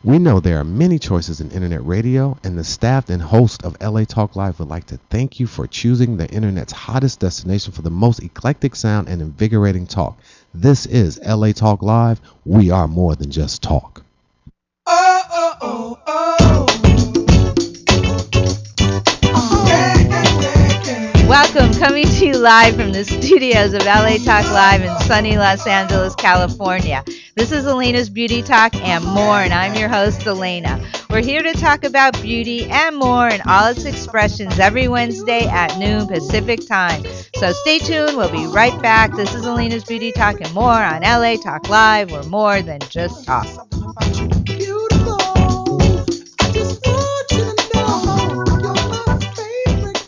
We know there are many choices in internet radio, and the staff and host of LA Talk Live would like to thank you for choosing the internet's hottest destination for the most eclectic sound and invigorating talk. This is LA Talk Live. We are more than just talk. Oh, oh, oh, oh. Yeah, yeah, yeah, yeah. Welcome, coming to you live from the studios of LA Talk Live in sunny Los Angeles, California. This is Alayna's Beauty Talk and more, and I'm your host, Alayna. We're here to talk about beauty and more in all its expressions every Wednesday at noon Pacific time. So stay tuned. We'll be right back. This is Alayna's Beauty Talk and more on LA Talk Live. We're more than just talk. Beautiful. I just want you to know you're my favorite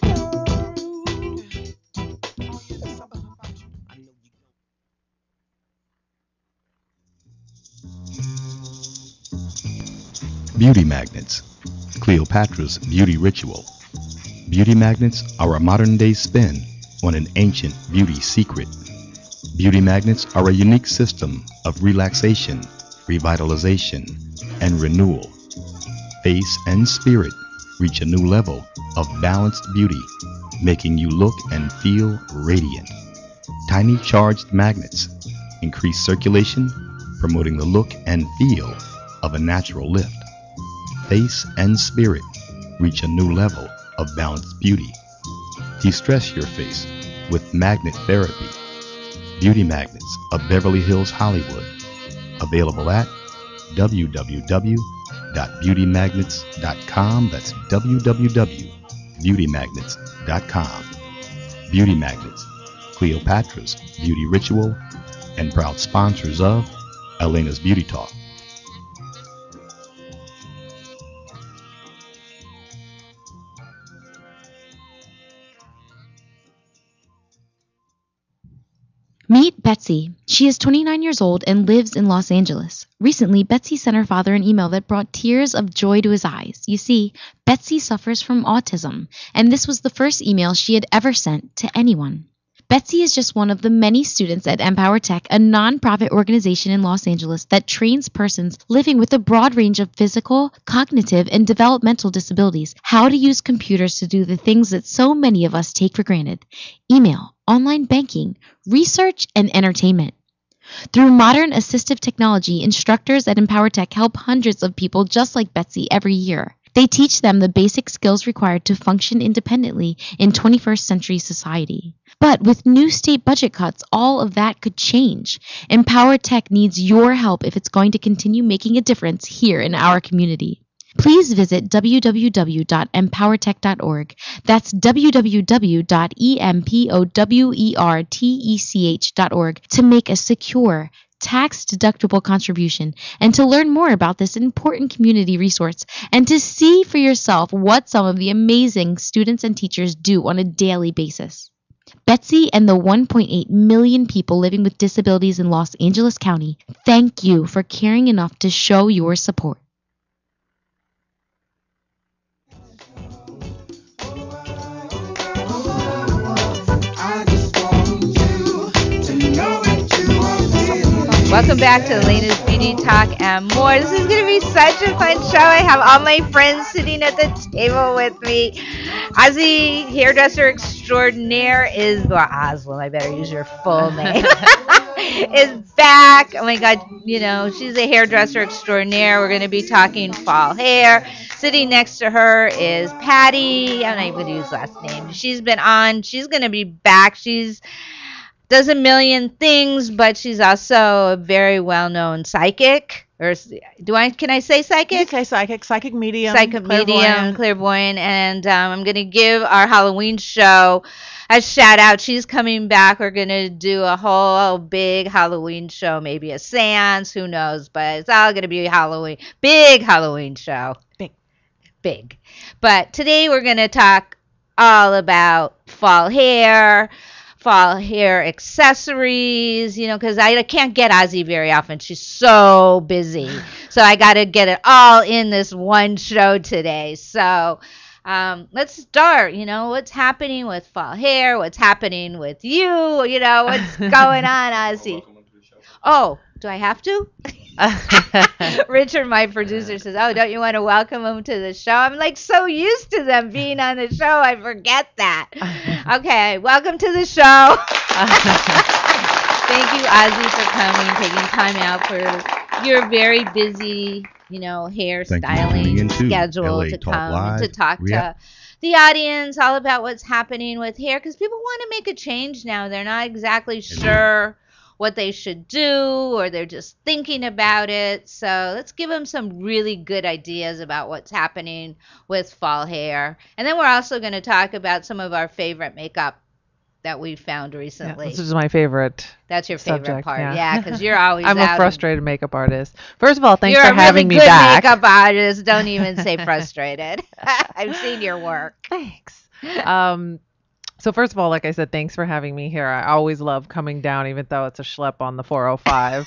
Beauty magnets. Cleopatra's beauty ritual. Beauty magnets are a modern-day spin on an ancient beauty secret. Beauty magnets are a unique system of relaxation, revitalization, and renewal. Face and spirit reach a new level of balanced beauty, making you look and feel radiant. Tiny charged magnets increase circulation, promoting the look and feel of a natural lift. Face and spirit reach a new level of balanced beauty. De-stress your face with magnet therapy. Beauty Magnets of Beverly Hills, Hollywood. Available at www.beautymagnets.com. That's www.beautymagnets.com. Beauty Magnets, Cleopatra's beauty ritual, and proud sponsors of Alayna's Beauty Talk. Meet Betsy. She is 29 years old and lives in Los Angeles. Recently, Betsy sent her father an email that brought tears of joy to his eyes. You see, Betsy suffers from autism, and this was the first email she had ever sent to anyone. Betsy is just one of the many students at Empower Tech, a nonprofit organization in Los Angeles that trains persons living with a broad range of physical, cognitive, and developmental disabilities how to use computers to do the things that so many of us take for granted: email, online banking, research, and entertainment. Through modern assistive technology, instructors at Empower Tech help hundreds of people just like Betsy every year. They teach them the basic skills required to function independently in 21st century society. But with new state budget cuts, all of that could change. Empower Tech needs your help if it's going to continue making a difference here in our community. Please visit www.empowertech.org. That's www.empowertech.org to make a secure, tax-deductible contribution, and to learn more about this important community resource, and to see for yourself what some of the amazing students and teachers do on a daily basis. Betsy and the 1.8 million people living with disabilities in Los Angeles County, thank you for caring enough to show your support. Welcome back to Alayna's Beauty Talk and more. This is going to be such a fun show. I have all my friends sitting at the table with me. Ozzy, hairdresser extraordinaire, is, well, Oswald, I better use your full name, is back. Oh my God, you know, she's a hairdresser extraordinaire. We're going to be talking fall hair. Sitting next to her is Patty. I'm not even going to use last name. She's been on. She's going to be back. She's does a million things, but she's also a very well-known psychic. Or can I say psychic? You can say psychic medium, clairvoyant, and I'm gonna give our Halloween show a shout out. She's coming back. We're gonna do a whole big Halloween show, maybe a seance, who knows? But it's all gonna be a big Halloween show. Big. But today we're gonna talk all about fall hair accessories, you know, because I can't get Ozzy very often. She's so busy. So I got to get it all in this one show today. So let's start. You know, what's happening with fall hair? What's happening with you? You know, what's going on, Ozzy? Oh, do I have to? Richard, my producer, says, "Oh, don't you want to welcome them to the show?" I'm like so used to them being on the show, I forget that. Okay, welcome to the show. Thank you, Ozzy, for coming, taking time out for your very busy, Thank you for tuning hairstyling into schedule LA to Talk come and to Live. talk to the audience all about what's happening with hair because people want to make a change now. They're not exactly sure what they should do or they're just thinking about it. So let's give them some really good ideas about what's happening with fall hair. And then we're also going to talk about some of our favorite makeup that we found Yeah, recently. this is my favorite That's your favorite subject. part. Yeah, Yeah, because you're always I'm a out. frustrated makeup artist. First of all, thanks You're for a really having me good back. makeup artist. Don't even say frustrated. I've seen your work. Thanks. So first of all, like I said, thanks for having me here. I always love coming down, even though it's a schlep on the 405.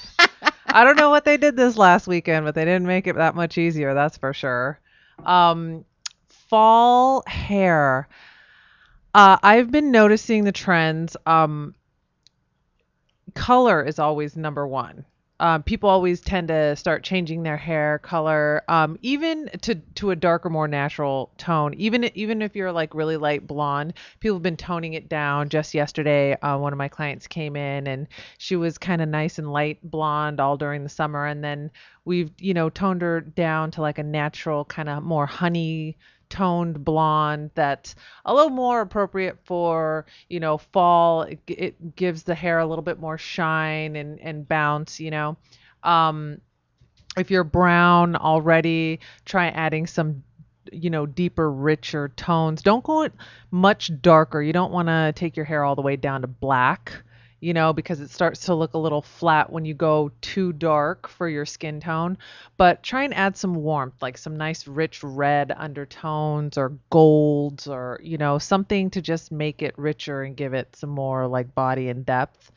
I don't know what they did this last weekend, but they didn't make it that much easier, that's for sure. Fall hair. I've been noticing the trends. Color is always number one. People always tend to start changing their hair color, even to a darker, more natural tone. Even if you're like really light blonde, people have been toning it down. Just yesterday, one of my clients came in and she was kind of nice and light blonde all during the summer, and then we've toned her down to like a natural kind of more honey toned blonde that's a little more appropriate for fall. It gives the hair a little bit more shine and bounce. If you're brown already, try adding some deeper, richer tones. Don't go much darker. You don't want to take your hair all the way down to black, because it starts to look a little flat when you go too dark for your skin tone. But try and add some warmth, like some nice rich red undertones or golds or, something to just make it richer and give it some more like body and depth.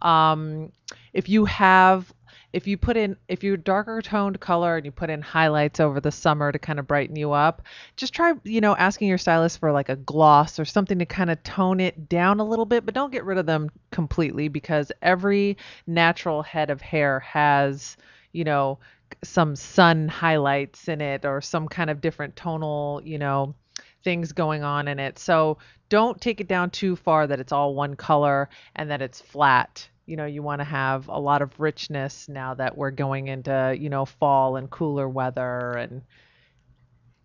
Um, if you have, if you're darker toned color and you put in highlights over the summer to kind of brighten you up, just try, asking your stylist for like a gloss or something to kind of tone it down a little bit, but don't get rid of them completely because every natural head of hair has, some sun highlights in it or some kind of different tonal, things going on in it. So don't take it down too far that it's all one color and that it's flat. You want to have a lot of richness now that we're going into, fall and cooler weather, and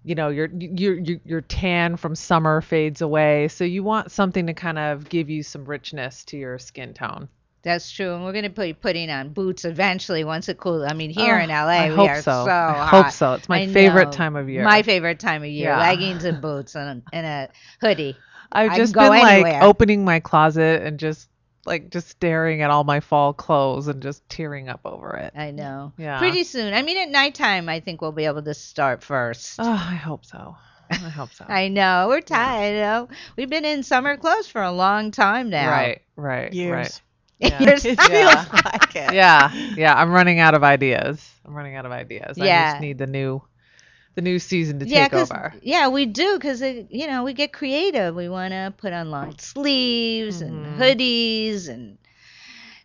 your tan from summer fades away. So you want something to kind of give you some richness to your skin tone. That's true. And we're going to be putting on boots eventually once it cools. I mean, here in LA, I we hope are so. so I hot. hope so. It's my I favorite know. time of year. My favorite time of year. Yeah. Leggings and boots and a hoodie. I've I just can go been like anywhere. opening my closet and just staring at all my fall clothes and just tearing up over it. I know. Yeah. Pretty soon. I mean, at nighttime, I think we'll be able to start first. Oh, I hope so. I hope so. I know. We're tired. We've been in summer clothes for a long time now. Right. Years. Yeah. Years. It feels like it. Yeah. I'm running out of ideas. I Yeah. just need the new season to Yeah, take 'cause over. yeah, we do because we get creative. We want to put on long sleeves and hoodies and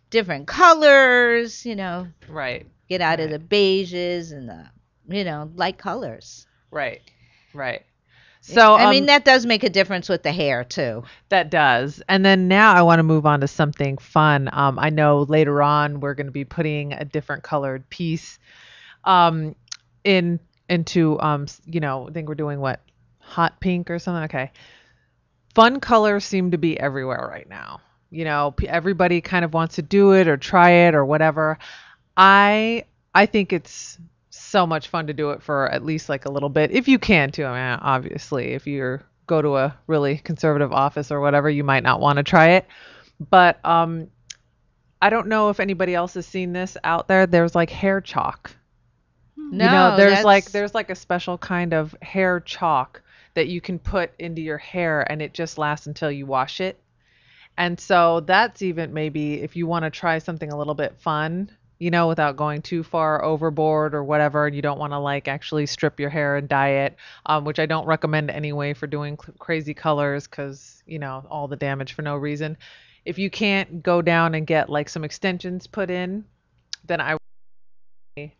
different colors. Right. Get out of the beiges and the light colors. Right. So I mean that does make a difference with the hair too. that does. And then now I want to move on to something fun. I know later on we're going to be putting a different colored piece into I think we're doing what, hot pink or something. Okay. Fun colors seem to be everywhere right now. Everybody kind of wants to do it or try it or whatever. I think it's so much fun to do it for at least like a little bit if you can too. I mean, obviously, if you go to a really conservative office or whatever, you might not want to try it. But I don't know if anybody else has seen this out there. There's like hair chalk. No, there's like a special kind of hair chalk that you can put into your hair and it just lasts until you wash it. And so that's even maybe if you want to try something a little bit fun, without going too far overboard or whatever, and you don't want to like actually strip your hair and dye it, which I don't recommend anyway for doing crazy colors because, all the damage for no reason. If you can't go down and get like some extensions put in, then I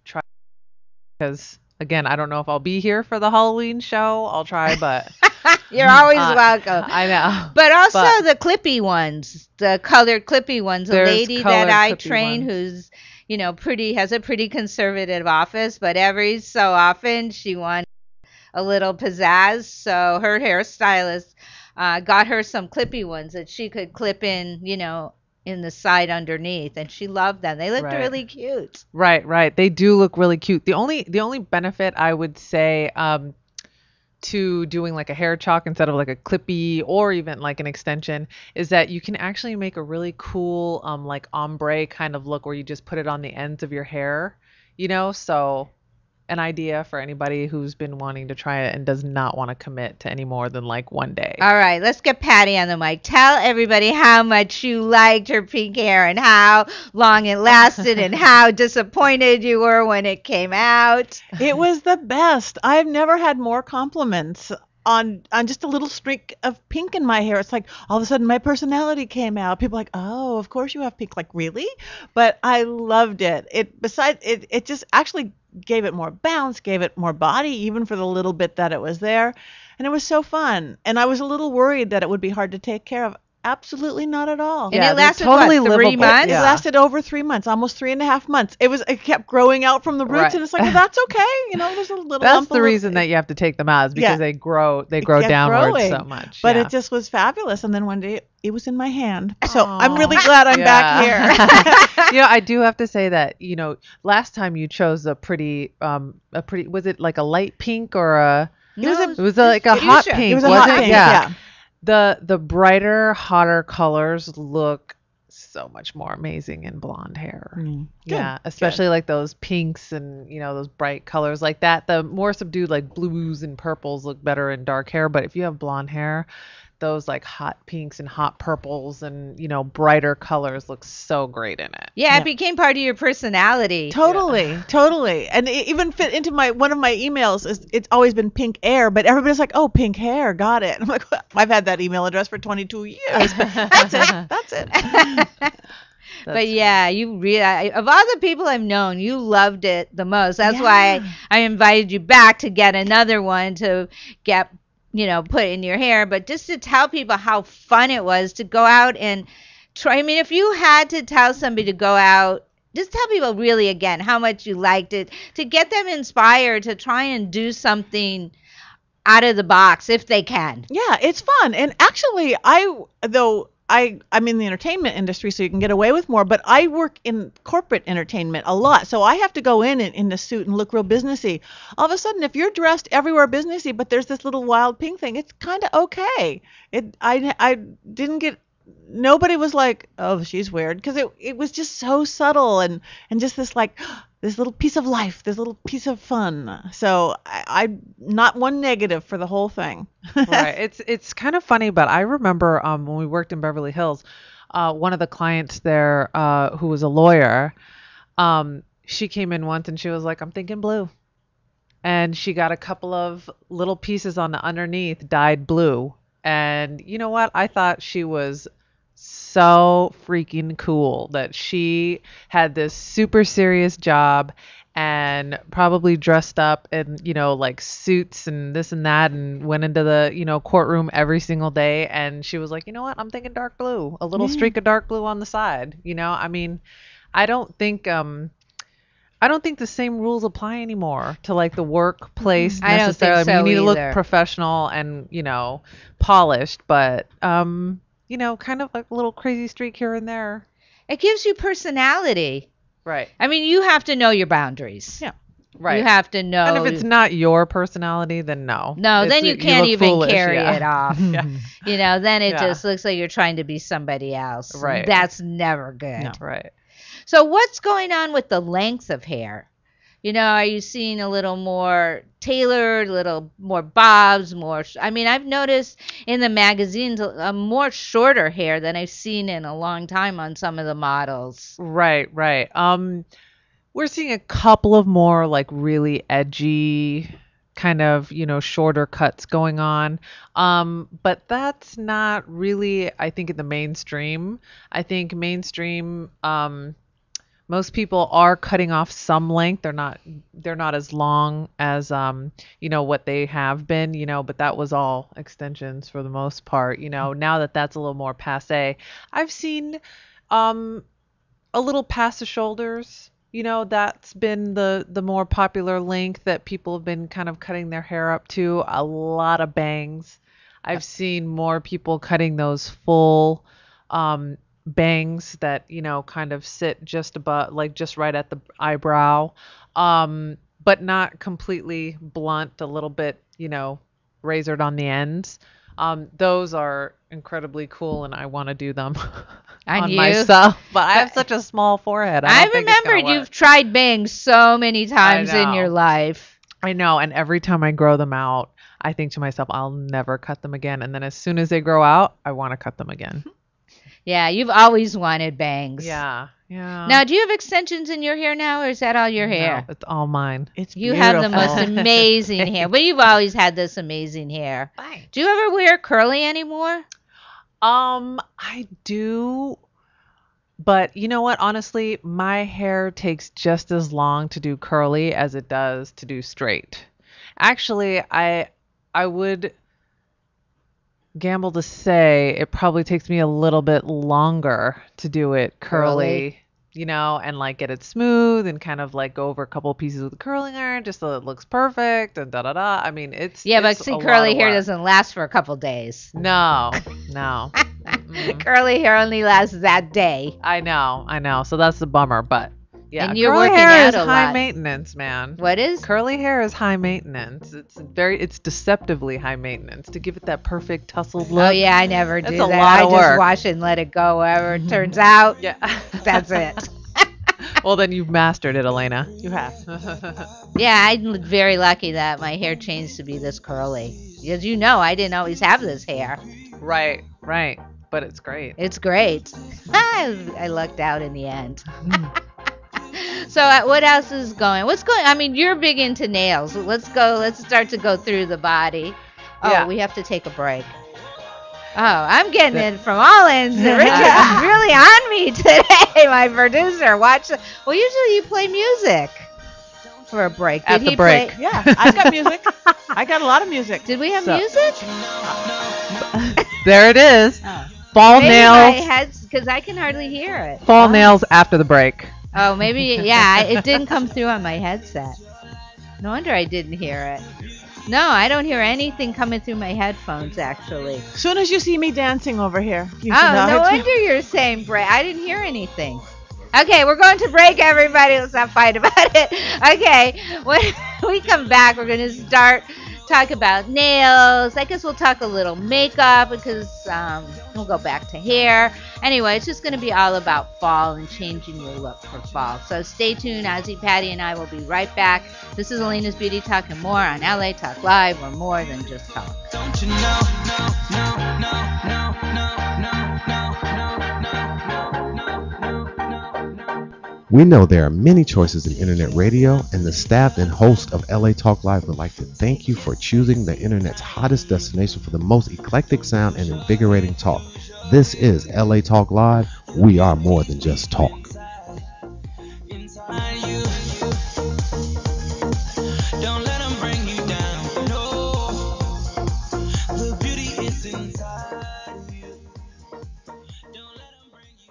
try, because again, I don't know if I'll be here for the Halloween show. I'll try, but You're always welcome. I know. But also But the clippy ones, the colored clippy ones. A there's lady that colored I clippy train ones. who's, pretty, has a pretty conservative office, but every so often she wants a little pizzazz. So her hairstylist got her some clippy ones that she could clip in, in the side underneath, and she loved them. They looked Right. really cute. Right. They do look really cute. The only benefit I would say to doing like a hair chalk instead of like a clippy or even like an extension is that you can actually make a really cool like ombre kind of look where you just put it on the ends of your hair, so an idea for anybody who's been wanting to try it and does not want to commit to any more than like one day. All right, let's get Patty on the mic. Tell everybody how much you liked her pink hair and how long it lasted and how disappointed you were when it came out. It was the best. I've never had more compliments on just a little streak of pink in my hair. It's like all of a sudden my personality came out. People are like, "Oh, of course you have pink." Like, really? But I loved it. It just actually gave it more bounce, gave it more body, even for the little bit that it was there. And it was so fun. And I was a little worried that it would be hard to take care of. Absolutely not at all. And Yeah, it they're lasted totally what, 3 livable. months? It Yeah. lasted over 3 months, almost 3.5 months. It kept growing out from the roots, Right. and it's like, well, that's okay. There's a little That's lump the of- reason that you have to take them out is because Yeah. they grow kept downwards growing. so much. But yeah. it just was fabulous. And then one day it was in my hand. So I'm really glad I'm back here. I do have to say that, last time you chose a pretty, was it like a light pink or it was like a hot fuchsia. pink, It was a wasn't hot it? pink, Yeah. yeah. The brighter, hotter colors look so much more amazing in blonde hair. Good, Yeah, especially like those pinks and, those bright colors like that. The more subdued like blues and purples look better in dark hair, but if you have blonde hair, those like hot pinks and hot purples and, brighter colors look so great in it. Yeah, it became part of your personality. Totally. And it even fit into one of my emails. It's always been pink air, but everybody's like, oh, pink hair. Got it. I'm like, well, I've had that email address for 22 years. But that's it. But yeah, you really, of all the people I've known, you loved it the most. That's why I invited you back to get another one to get, put in your hair. But just to tell people how fun it was to go out and try. I mean, if you had to tell somebody to go out, just tell people really again how much you liked it, to get them inspired to try and do something out of the box if they can. Yeah, it's fun. And actually, I'm in the entertainment industry, so you can get away with more, but I work in corporate entertainment a lot. So I have to go in the suit and look real businessy. All of a sudden, if you're dressed everywhere businessy, but there's this little wild pink thing, it's kind of okay. I didn't get, nobody was like, oh, she's weird, because it was just so subtle and just this like, this little piece of life, this little piece of fun. So I not one negative for the whole thing. Right. It's kind of funny, but I remember when we worked in Beverly Hills, one of the clients there who was a lawyer, she came in once and she was like, I'm thinking blue. And she got a couple of little pieces on the underneath dyed blue. And you know what? I thought she was so freaking cool that she had this super serious job and probably dressed up in, like suits and this and that and went into the, courtroom every single day. And she was like, you know what? I'm thinking dark blue, a little streak of dark blue on the side. I mean, I don't think the same rules apply anymore to like the workplace I don't think necessarily. I mean, so you need to either. look professional and, polished, but kind of like a little crazy streak here and there. It gives you personality. Right. I mean, you have to know your boundaries. Yeah. Right. You have to know. And if it's not your personality, then no. No, then you can't look even foolish, carry yeah. it off. Yeah. Then it Yeah. just looks like you're trying to be somebody else. Right. That's never good. No. Right. So what's going on with the length of hair? Are you seeing a little more tailored, a little more bobs, more? I mean, I've noticed in the magazines a more shorter hair than I've seen in a long time on some of the models. Right. We're seeing a couple of more like really edgy kind of, shorter cuts going on. But that's not really, I think, in the mainstream. I think mainstream, most people are cutting off some length. They're not as long as what they have been, but that was all extensions for the most part. Now that that's a little more passe, I've seen a little past the shoulders. That's been the more popular length that people have been kind of cutting their hair up to. A lot of bangs. I've seen more people cutting those full bangs that, kind of sit just above, like just right at the eyebrow, but not completely blunt, a little bit, razored on the ends. Those are incredibly cool, and I want to do them On on you? myself. But I have such a small forehead. I don't think it's gonna remembered you've work. tried bangs so many times in your know. life. I know, and every time I grow them out, I think to myself, I'll never cut them again. And then as soon as they grow out, I want to cut them again. Yeah, you've always wanted bangs. Yeah. Now, do you have extensions in your hair now, or is that all your hair? No, it's all mine. It's You beautiful. have the most amazing hair. But you've always had this amazing hair. Do you ever wear curly anymore? I do, but you know what? Honestly, my hair takes just as long to do curly as it does to do straight. Actually, I would gamble to say it probably takes me a little bit longer to do it curly, and like get it smooth and kind of like go over a couple of pieces with the curling iron just so it looks perfect and da da da. I mean, But it's see, a lot curly of hair work. doesn't last for a couple days. No. Mm-mm. Curly hair only lasts that day. I know. So that's the bummer, but yeah, And you're curly working hair out is a high lot. maintenance, man. What is? Curly hair is high maintenance. It's deceptively high maintenance to give it that perfect tousled look. Oh, yeah, I never do It's a that. lot I of just work. wash it and let it go wherever it turns out. Yeah. That's it. Well, then you've mastered it, Alayna. You have. Yeah, I'm very lucky that my hair changed to be this curly. As you know, I didn't always have this hair. Right. But it's great. It's great. I lucked out in the end. So what else is going? What's going? I mean, you're big into nails. Let's go. Let's start to go through the body. Oh, Yeah. we have to take a break. Oh, I'm getting it from all ends. Richard's really on me today, my producer. Well, usually you play music for a break. At the break. Yeah, I've got music. I got a lot of music. Did we have So- music? There it is. Oh. Fall Maybe my nails. head's, because I can hardly hear it. Fall nails after the break. Oh, maybe, yeah, it didn't come through on my headset. No wonder I didn't hear it. No, I don't hear anything coming through my headphones, actually. As soon as you see me dancing over here, you should know Oh, no it's- wonder you're saying break. I didn't hear anything. Okay, we're going to break, everybody. Let's not fight about it. Okay, when we come back, we're going to talk about nails. I guess we'll talk a little makeup because we'll go back to hair. Anyway, it's just going to be all about fall and changing your look for fall. So stay tuned. Ozzy, Patty, and I will be right back. This is Alayna's Beauty Talk and more on LA Talk Live. We're more than just talk. Don't you know? No, no, no, no, no, no, no, no, no, no, no. We know there are many choices in internet radio, and the staff and host of LA Talk Live would like to thank you for choosing the internet's hottest destination for the most eclectic sound and invigorating talk. This is LA Talk Live. We are more than just talk. Inside you, don't let 'em bring you down. No, the beauty is inside you. Don't let 'em bring you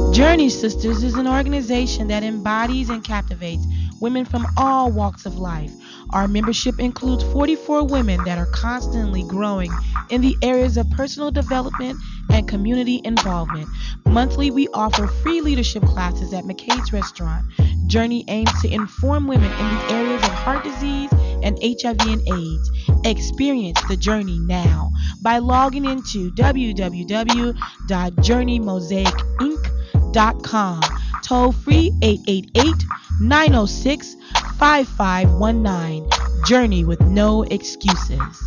down. Journey Sisters is an organization that embodies and captivates women from all walks of life. Our membership includes 44 women that are constantly growing in the areas of personal development and community involvement. Monthly, we offer free leadership classes at McCade's Restaurant. Journey aims to inform women in the areas of heart disease and HIV and AIDS. Experience the journey now by logging into www.journeymosaicinc.com. Toll free 888-906-5519. Journey with no excuses.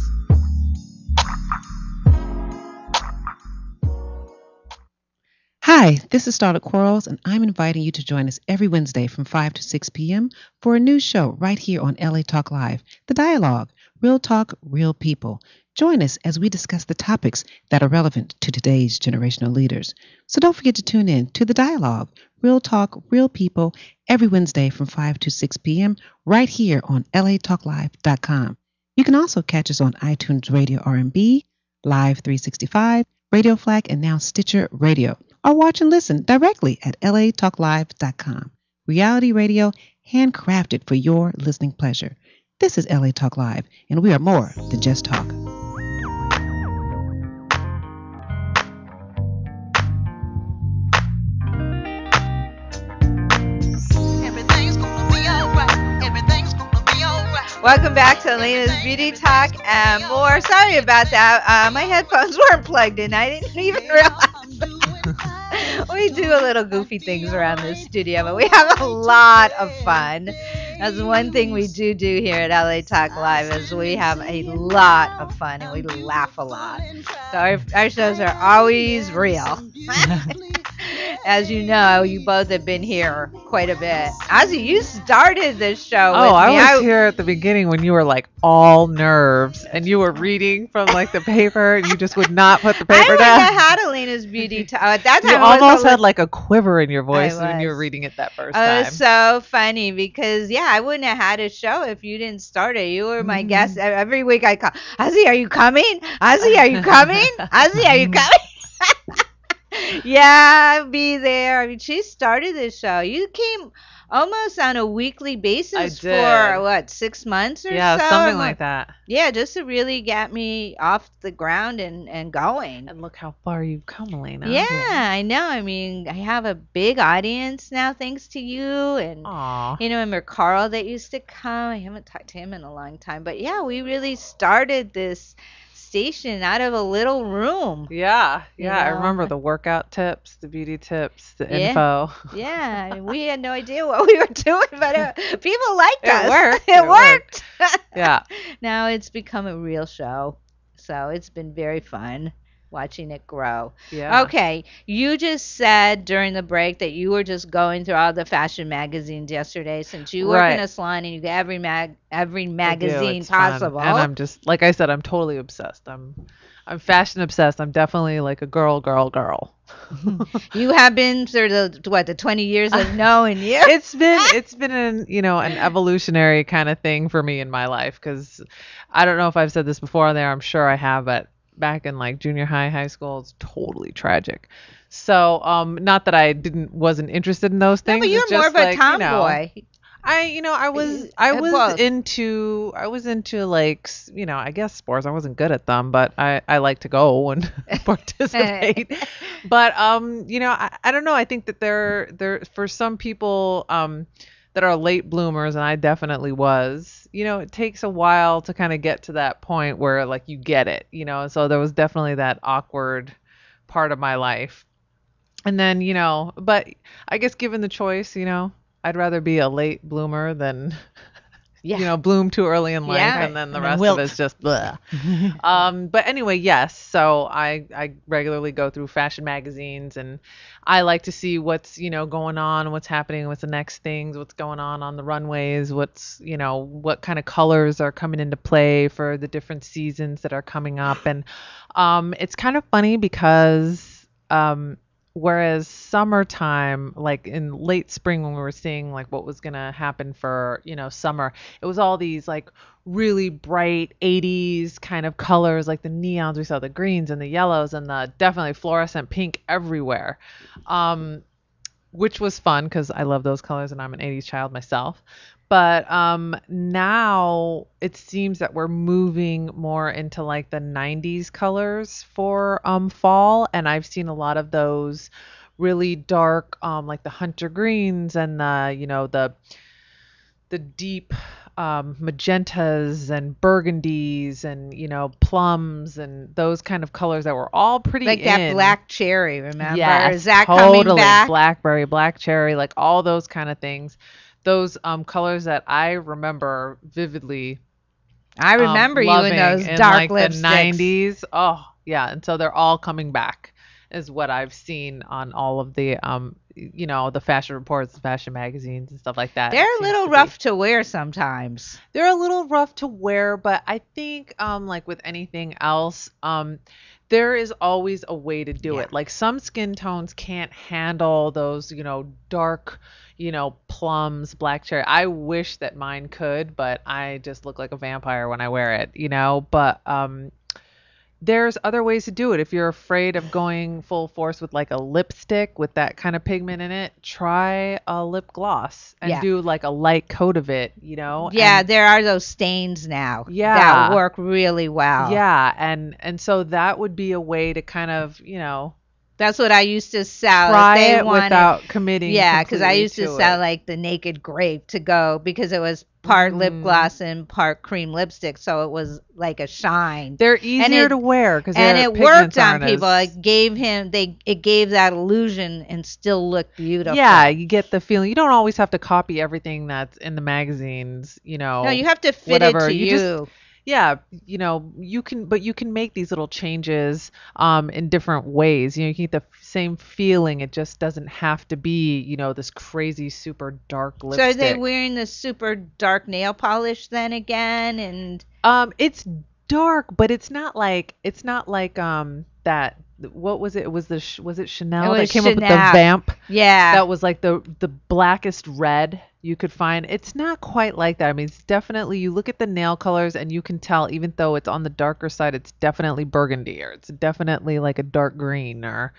Hi, this is Starlet Quarles, and I'm inviting you to join us every Wednesday from 5 to 6 p.m. for a new show right here on LA Talk Live, The Dialogue, Real talk, real people. Join us as we discuss the topics that are relevant to today's generational leaders. So don't forget to tune in to the dialogue, Real Talk, Real People, every Wednesday from 5 to 6 p.m. right here on latalklive.com. You can also catch us on iTunes Radio R&B, Live 365, Radio Flag, and now Stitcher Radio. Or watch and listen directly at latalklive.com. Reality radio handcrafted for your listening pleasure. This is LA Talk Live, and we are more than just talk. Welcome back to Alayna's Beauty Talk and more. Sorry about that. My headphones weren't plugged in. I didn't even realize that. We do a little goofy things around this studio, but we have a lot of fun. That's one thing we do here at LA Talk Live is we have a lot of fun and we laugh a lot. So our shows are always real. As you know, you both have been here quite a bit. Ozzy, you started this show with me. I was here at the beginning when you were like all nerves and you were reading from like the paper and you just would not put the paper I wouldn't down. have had Alayna's Beauty Talk. At that time, You almost had like a quiver in your voice when you were reading it that first time. It was so funny because, I wouldn't have had a show if you didn't start it. You were my guest. Every week I call, Ozzy, are you coming? Ozzy, are you coming? Ozzy, are you coming? Yeah, I'll be there. I mean, she started this show. You came almost on a weekly basis for what, 6 months or so? Yeah, something like that. Yeah, just to really get me off the ground and going. And look how far you've come, Alayna. Yeah, I know. I mean, I have a big audience now thanks to you. And, Aww. Remember Carl that used to come? I haven't talked to him in a long time. But, yeah, we really started this station out of a little room. Yeah. I remember the workout tips, the beauty tips, the info. Yeah, we had no idea what we were doing, but people liked us. It worked. Yeah. Now it's become a real show, so it's been very fun watching it grow. Yeah. Okay, you just said during the break that you were just going through all the fashion magazines yesterday since you work in a salon and you get every magazine possible. Fun. And I'm just, like I said, I'm totally obsessed. I'm fashion obsessed. I'm definitely like a girl. You have been through the 20 years of knowing you. It's been an evolutionary kind of thing for me in my life, because I don't know if I've said this before there. I'm sure I have, but back in like junior high school, it's totally tragic. So not that I wasn't interested in those things. No, but you're more of a tomboy. I was into like, I guess sports. I wasn't good at them, but I like to go and participate. But I don't know. I think that there for some people that are late bloomers, and I definitely was, it takes a while to kind of get to that point where like you get it, so there was definitely that awkward part of my life. And then, but I guess given the choice, I'd rather be a late bloomer than, bloom too early in life, and then the rest of it's just blah. But anyway, yes. So I regularly go through fashion magazines, and I like to see what's, going on, what's happening, what's the next things, what's going on the runways, what's, what kind of colors are coming into play for the different seasons that are coming up. And it's kind of funny because whereas summertime, like in late spring when we were seeing like what was going to happen for, summer, it was all these like really bright 80s kind of colors, like the neons. We saw the greens and the yellows and the definitely fluorescent pink everywhere, which was fun because I love those colors and I'm an 80s child myself. But now it seems that we're moving more into like the 90s colors for fall. And I've seen a lot of those really dark, like the hunter greens and the deep magentas and burgundies and, plums and those kind of colors that were all pretty like that black cherry, remember? Yes, is that totally. Coming back? Blackberry, black cherry, like all those kind of things. Those colors that I remember vividly. I remember you in those dark like lipsticks. The 90s. Oh, yeah. And so they're all coming back is what I've seen on all of the the fashion reports, the fashion magazines and stuff like that. They're It a seems little to be. rough to wear sometimes. They're a little rough to wear, but I think like with anything else, there is always a way to do Yeah. it. Like some skin tones can't handle those, dark, plums, black cherry. I wish that mine could, but I just look like a vampire when I wear it. But there's other ways to do it. If you're afraid of going full force with like a lipstick with that kind of pigment in it, try a lip gloss and Yeah. do like a light coat of it. Yeah, And there are those stains now that Yeah. work really well. yeah, and so that would be a way to kind of, That's what I used to sell. try if they it wanted, without committing. Yeah, because I completely used to to sell it. like the naked grape to go because it was part lip gloss and part cream lipstick, so it was like a shine. They're easier it- to wear because And it worked on people. As, It gave that illusion and still looked beautiful. yeah, you get the feeling. You don't always have to copy everything that's in the magazines. No, you have to fit whatever. it to You you. just- Yeah, you can make these little changes in different ways. You can get the same feeling. It just doesn't have to be, this crazy super dark So lipstick. are they wearing the super dark nail polish then again? And It's dark, but it's not like that. What was it? It was was it Chanel It that was came up with the Chanel. vamp? yeah, That was like the blackest red you could find. It's not quite like that. I mean, it's definitely, you look at the nail colors and you can tell, even though it's on the darker side, it's definitely burgundy, or it's definitely like a dark green, or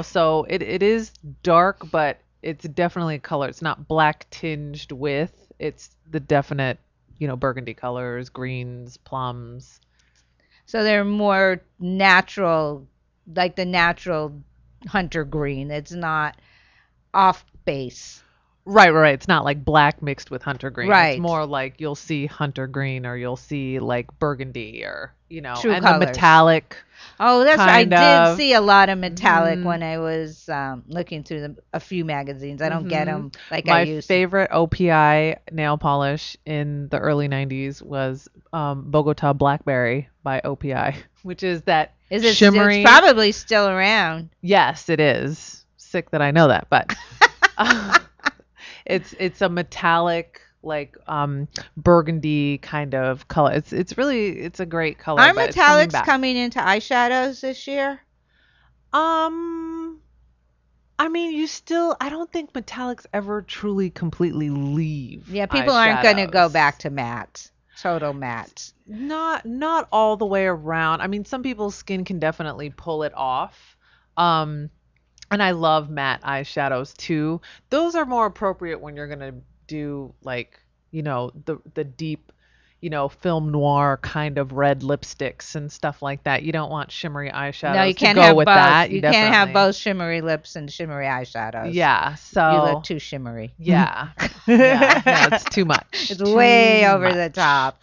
so it is dark, but it's definitely a color. It's not black tinged with. It's the definite burgundy colors, greens, plums. so they're more natural, like the natural hunter green. It's not off base. Right. It's not like black mixed with hunter green. Right. It's more like you'll see hunter green, or you'll see like burgundy, or True and colors. the metallic. Oh, that's right. I Kind did of. see a lot of metallic Mhm. when I was looking through a few magazines. I don't get them like My I used favorite OPI nail polish in the early 90s was Bogota Blackberry by OPI, which is that to. Is it? shimmery. It's probably still around. Yes, it is. Sick that I know that, but it's a metallic, like burgundy kind of color. It's a great color. Are but it's coming metallics back. coming into eyeshadows this year? I mean, I don't think metallics ever truly completely leave. Yeah, people aren't going to go eyeshadows. back to matte, total matte. Not all the way around. I mean, some people's skin can definitely pull it off. And I love matte eyeshadows too. Those are more appropriate when you're gonna do like, the deep, film noir kind of red lipsticks and stuff like that. You don't want shimmery eyeshadows No, you to can't go have with both. that. You can't have definitely- both shimmery lips and shimmery eyeshadows. Yeah. So You look too shimmery. yeah. Yeah, it's too much. It's Too way over much. the top.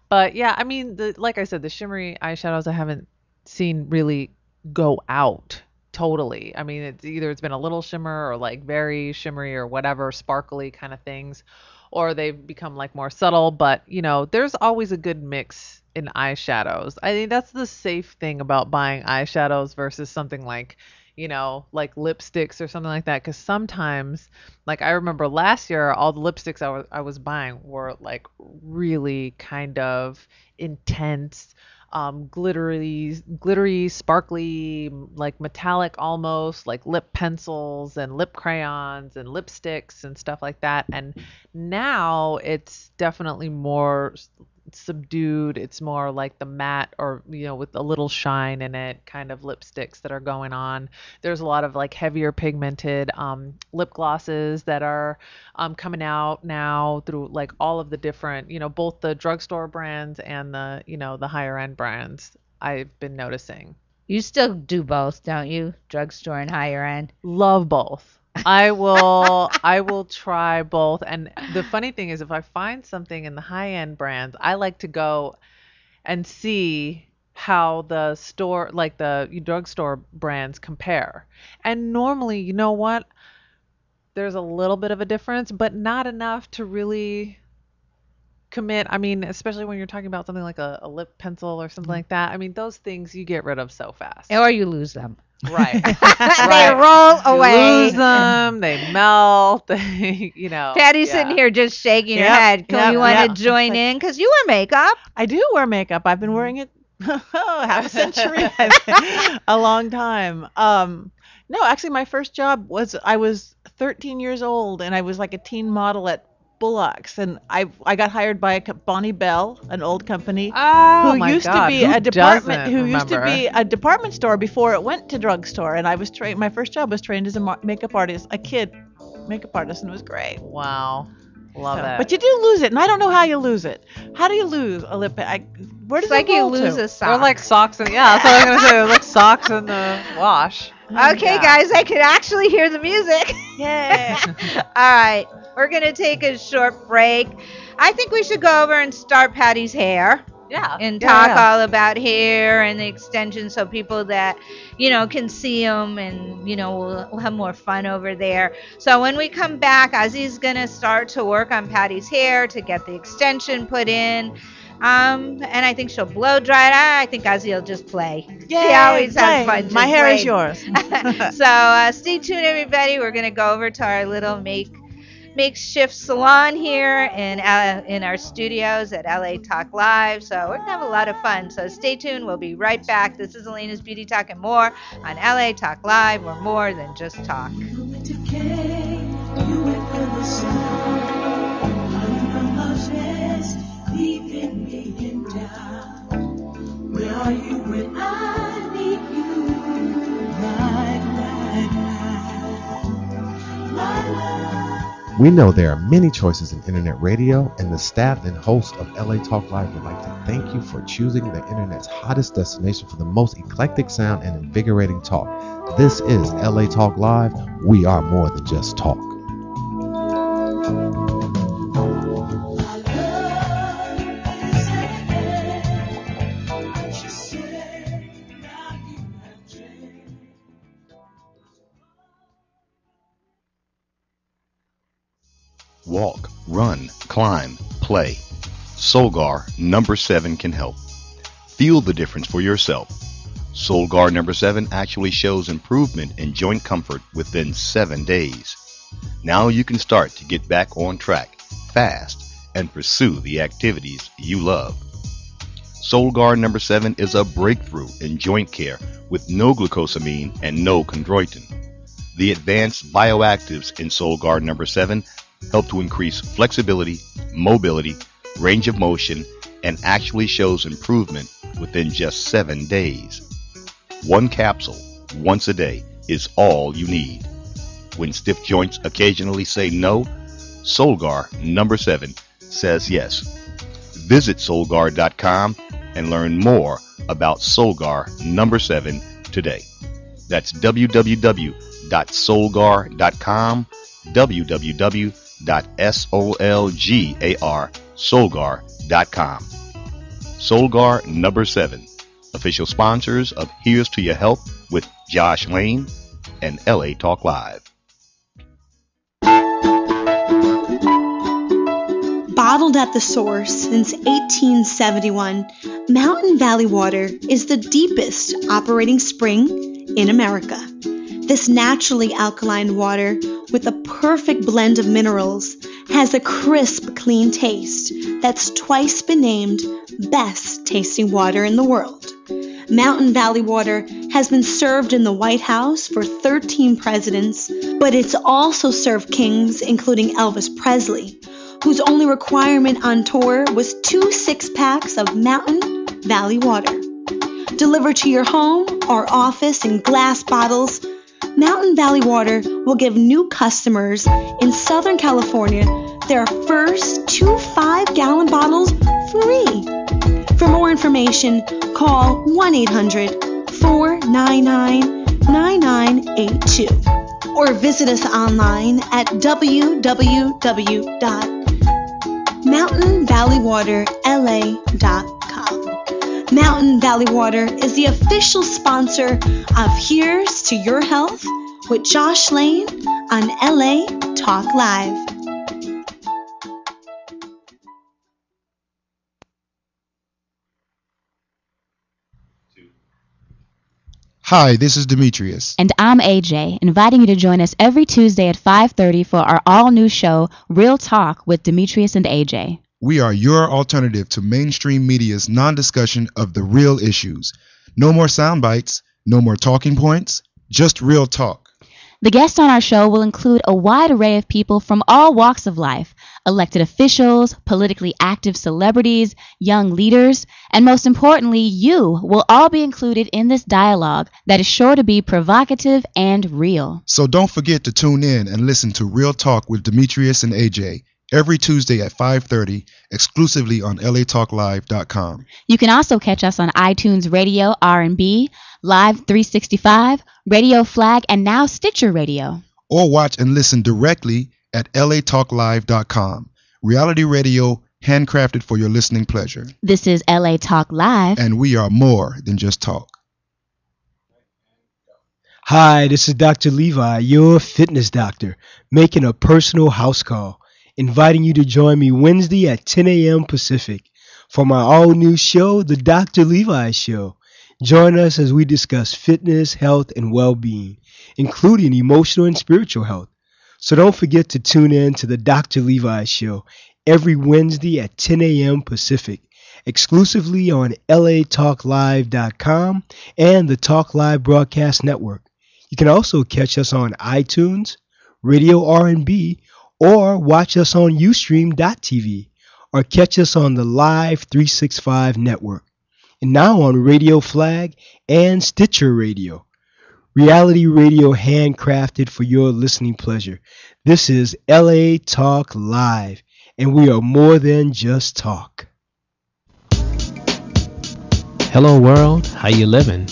But yeah, I mean, like I said, the shimmery eyeshadows I haven't seen really go out totally. I mean, it's been a little shimmer, or like very shimmery, or whatever, sparkly kind of things, or they've become like more subtle. But there's always a good mix in eyeshadows. I think that's the safe thing about buying eyeshadows versus something like like lipsticks or something like that. Because sometimes, like I remember last year, all the lipsticks I was buying were like really kind of intense, glittery, sparkly, like metallic almost, like lip pencils and lip crayons and lipsticks and stuff like that. And now it's definitely more subdued. It's more like the matte, or with a little shine in it kind of lipsticks that are going on. There's a lot of like heavier pigmented lip glosses that are coming out now through like all of the different, both the drugstore brands and the the higher end brands. I've been noticing. You still do both, don't you? Drugstore and higher end. Love both. I will try both. And the funny thing is, if I find something in the high end brands, I like to go and see how the store, like the drugstore brands, compare. And normally, you know what? There's a little bit of a difference, but not enough to really commit. I mean, especially when you're talking about something like a lip pencil or something like that. I mean, those things you get rid of so fast. Or you lose them. Right. They Right. roll You away. lose them, they melt, they, you know. Patty's yeah. sitting here just shaking her Yep, head. Can yep, we want to yep. join Like, in? Because you wear makeup. I do wear makeup. I've been wearing it half a century, a long time. No, actually, my first job was I was 13 years old, and I was like a teen model at Bullock's, and I got hired by Bonnie Bell, an old company, Oh who my used God. to be Who a department, doesn't who used to remember? be a department store before it went to drugstore, and I was trained. My first job was trained as a makeup artist, a kid makeup artist, and it was great. Wow. Love So, it. but you do lose it, and I don't know how you lose it. How do you lose a lip? Where does It's like it you roll lose to? a sock. They're like socks in, yeah, that's what I was going to say. They're like socks in the wash. Okay, Yeah. guys, I can actually hear the music. Yeah. All right, we're going to take a short break. I think we should go over and start Patty's hair. Yeah. And Yeah, talk yeah. all about hair and the extensions so people that, can see them and, we'll have more fun over there. So when we come back, Ozzy's going to start to work on Patty's hair to get the extension put in. And I think she'll blow dry it. I think Ozzy will just play. She Yay, always has play. fun just My hair is playing. yours. So stay tuned, everybody. We're going to go over to our little makeshift salon here in our studios at LA Talk Live. So we're gonna have a lot of fun. So stay tuned. We'll be right back. This is Alayna's Beauty Talk and more on LA Talk Live. We're more than just talk. Where are you when I need you? We know there are many choices in internet radio, and the staff and host of LA Talk Live would like to thank you for choosing the internet's hottest destination for the most eclectic sound and invigorating talk. This is LA Talk Live. We are more than just talk. Walk, run, climb, play. Solgar number 7 can help. Feel the difference for yourself. Solgar number 7 actually shows improvement in joint comfort within 7 days. Now you can start to get back on track fast and pursue the activities you love. Solgar number 7 is a breakthrough in joint care with no glucosamine and no chondroitin. The advanced bioactives in Solgar number 7 help to increase flexibility, mobility, range of motion, and actually shows improvement within just 7 days. One capsule, once a day, is all you need. When stiff joints occasionally say no, Solgar number 7 says yes. Visit Solgar.com and learn more about Solgar number 7 today. That's www.solgar.com, www.solgar.com. Solgar number 7, official sponsors of Here's to Your Health with Josh Lane and LA Talk Live. Bottled at the source since 1871, Mountain Valley Water is the deepest operating spring in America. This naturally alkaline water, with a perfect blend of minerals, has a crisp, clean taste that's twice been named best tasting water in the world. Mountain Valley Water has been served in the White House for 13 presidents, but it's also served kings including Elvis Presley, whose only requirement on tour was 2 6-packs of Mountain Valley Water. Delivered to your home or office in glass bottles, Mountain Valley Water will give new customers in Southern California their first 2 5-gallon bottles free. For more information, call 1-800-499-9982 or visit us online at www.mountainvalleywaterla.com. Mountain Valley Water is the official sponsor of Here's to Your Health with Josh Lane on LA Talk Live. Hi, this is Demetrius. And I'm AJ, inviting you to join us every Tuesday at 5:30 for our all-new show, Real Talk with Demetrius and AJ. We are your alternative to mainstream media's non-discussion of the real issues. No more sound bites, no more talking points, just real talk. The guests on our show will include a wide array of people from all walks of life: elected officials, politically active celebrities, young leaders, and most importantly, you will all be included in this dialogue that is sure to be provocative and real. So don't forget to tune in and listen to Real Talk with Demetrius and AJ every Tuesday at 5:30, exclusively on latalklive.com. You can also catch us on iTunes Radio R&B, Live 365, Radio Flag, and now Stitcher Radio. Or watch and listen directly at latalklive.com. Reality radio handcrafted for your listening pleasure. This is LA Talk Live. And we are more than just talk. Hi, this is Dr. Levi, your fitness doctor, making a personal house call, inviting you to join me Wednesday at 10 a.m. Pacific for my all-new show, The Dr. Levi Show. Join us as we discuss fitness, health, and well-being, including emotional and spiritual health. So don't forget to tune in to The Dr. Levi Show every Wednesday at 10 a.m. Pacific, exclusively on latalklive.com and the Talk Live Broadcast Network. You can also catch us on iTunes, Radio R&B, or watch us on Ustream.tv, or catch us on the Live 365 network, and now on Radio Flag and Stitcher Radio. Reality radio handcrafted for your listening pleasure. This is LA Talk Live, and we are more than just talk. Hello world, how you living?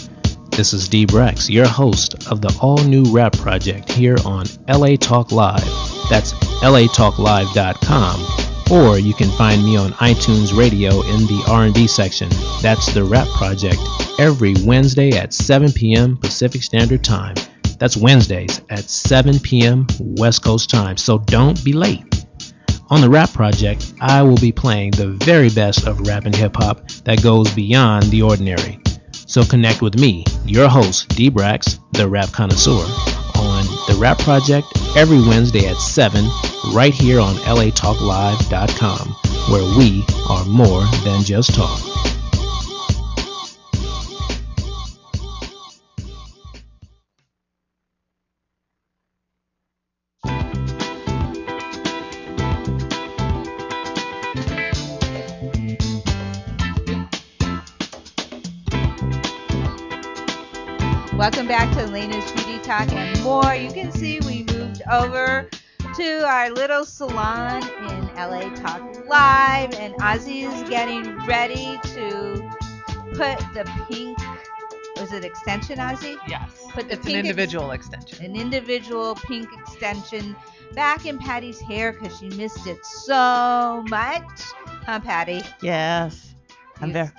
This is D Brex, your host of the all-new rap project here on LA Talk Live. That's latalklive.com, or you can find me on iTunes Radio in the R&B section. That's the rap project every Wednesday at 7 p.m. Pacific Standard Time. That's Wednesdays at 7 p.m. West Coast time, so don't be late. On the rap project, I will be playing the very best of rap and hip-hop that goes beyond the ordinary. So connect with me, your host, D-Brax, the rap connoisseur, on the Rap Project every Wednesday at 7, right here on latalklive.com, where we are more than just talk. Welcome back to Alayna's Beauty Talk and more. You can see we moved over to our little salon in LA Talk Live, and Ozzy is getting ready to put the pink, was it extension, Ozzy? Yes. Put the It's pink an individual extension. An individual pink extension back in Patty's hair because she missed it so much. Huh, Patty? Yes. I'm there.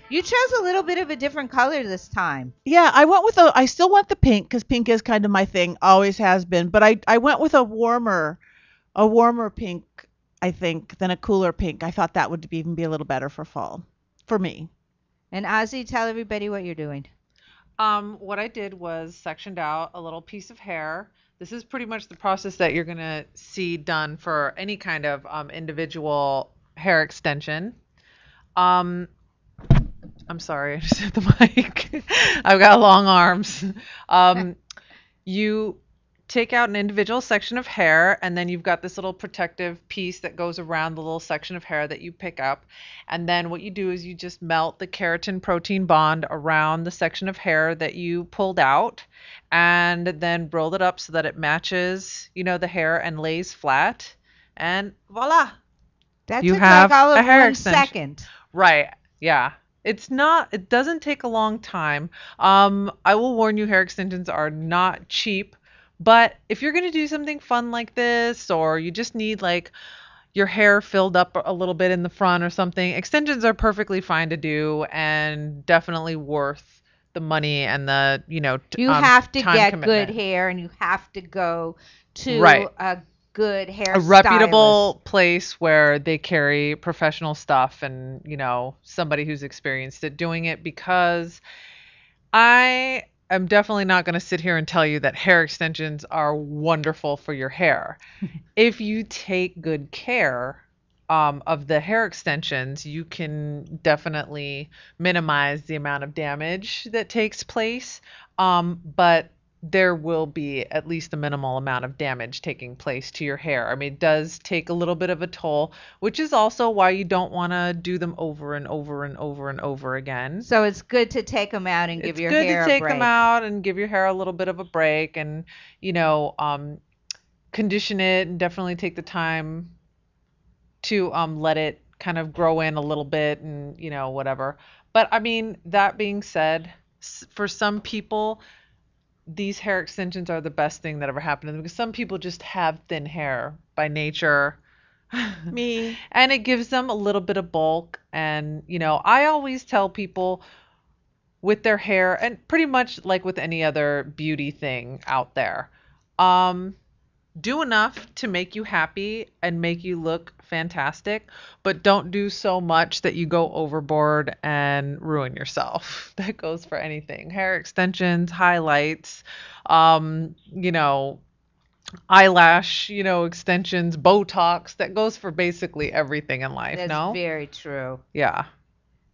You chose a little bit of a different color this time. Yeah, I still want the pink because pink is kind of my thing, always has been. But I went with a warmer pink, I think, than a cooler pink. I thought that would even be a little better for fall, for me. And Ozzy, tell everybody what you're doing. What I did was sectioned out a little piece of hair. This is pretty much the process that you're gonna see done for any kind of individual hair extension. I'm sorry, I just hit the mic. I've got long arms. You take out an individual section of hair, and then you've got this little protective piece that goes around the little section of hair that you pick up. And then what you do is you just melt the keratin protein bond around the section of hair that you pulled out, and then roll it up so that it matches, the hair and lays flat. And voila. That you took have like all of a hair 1 extension. second. Right. Yeah. It doesn't take a long time. I will warn you, hair extensions are not cheap, but if you're going to do something fun like this, or you just need like your hair filled up a little bit in the front or something, extensions are perfectly fine to do and definitely worth the money and the, you have to time get commitment. good hair, and you have to go to Right. a good hair A reputable place where they carry professional stuff and, somebody who's experienced at doing it, because I am definitely not going to sit here and tell you that hair extensions are wonderful for your hair. If you take good care of the hair extensions, you can definitely minimize the amount of damage that takes place. But there will be at least a minimal amount of damage taking place to your hair. I mean, it does take a little bit of a toll, which is also why you don't want to do them over and over and over and over again. So it's good to take them out and give It's your good hair to a take break. them out and give your hair a little bit of a break, and condition it, and definitely take the time to let it kind of grow in a little bit, and whatever. But I mean, that being said, for some people, these hair extensions are the best thing that ever happened to them, because some people just have thin hair by nature. Me. And it gives them a little bit of bulk. And I always tell people with their hair, and pretty much like with any other beauty thing out there, do enough to make you happy and make you look fantastic, but don't do so much that you go overboard and ruin yourself. That goes for anything. Hair extensions, highlights, you know, eyelash, extensions, Botox. That goes for basically everything in life, That's no? very true. Yeah.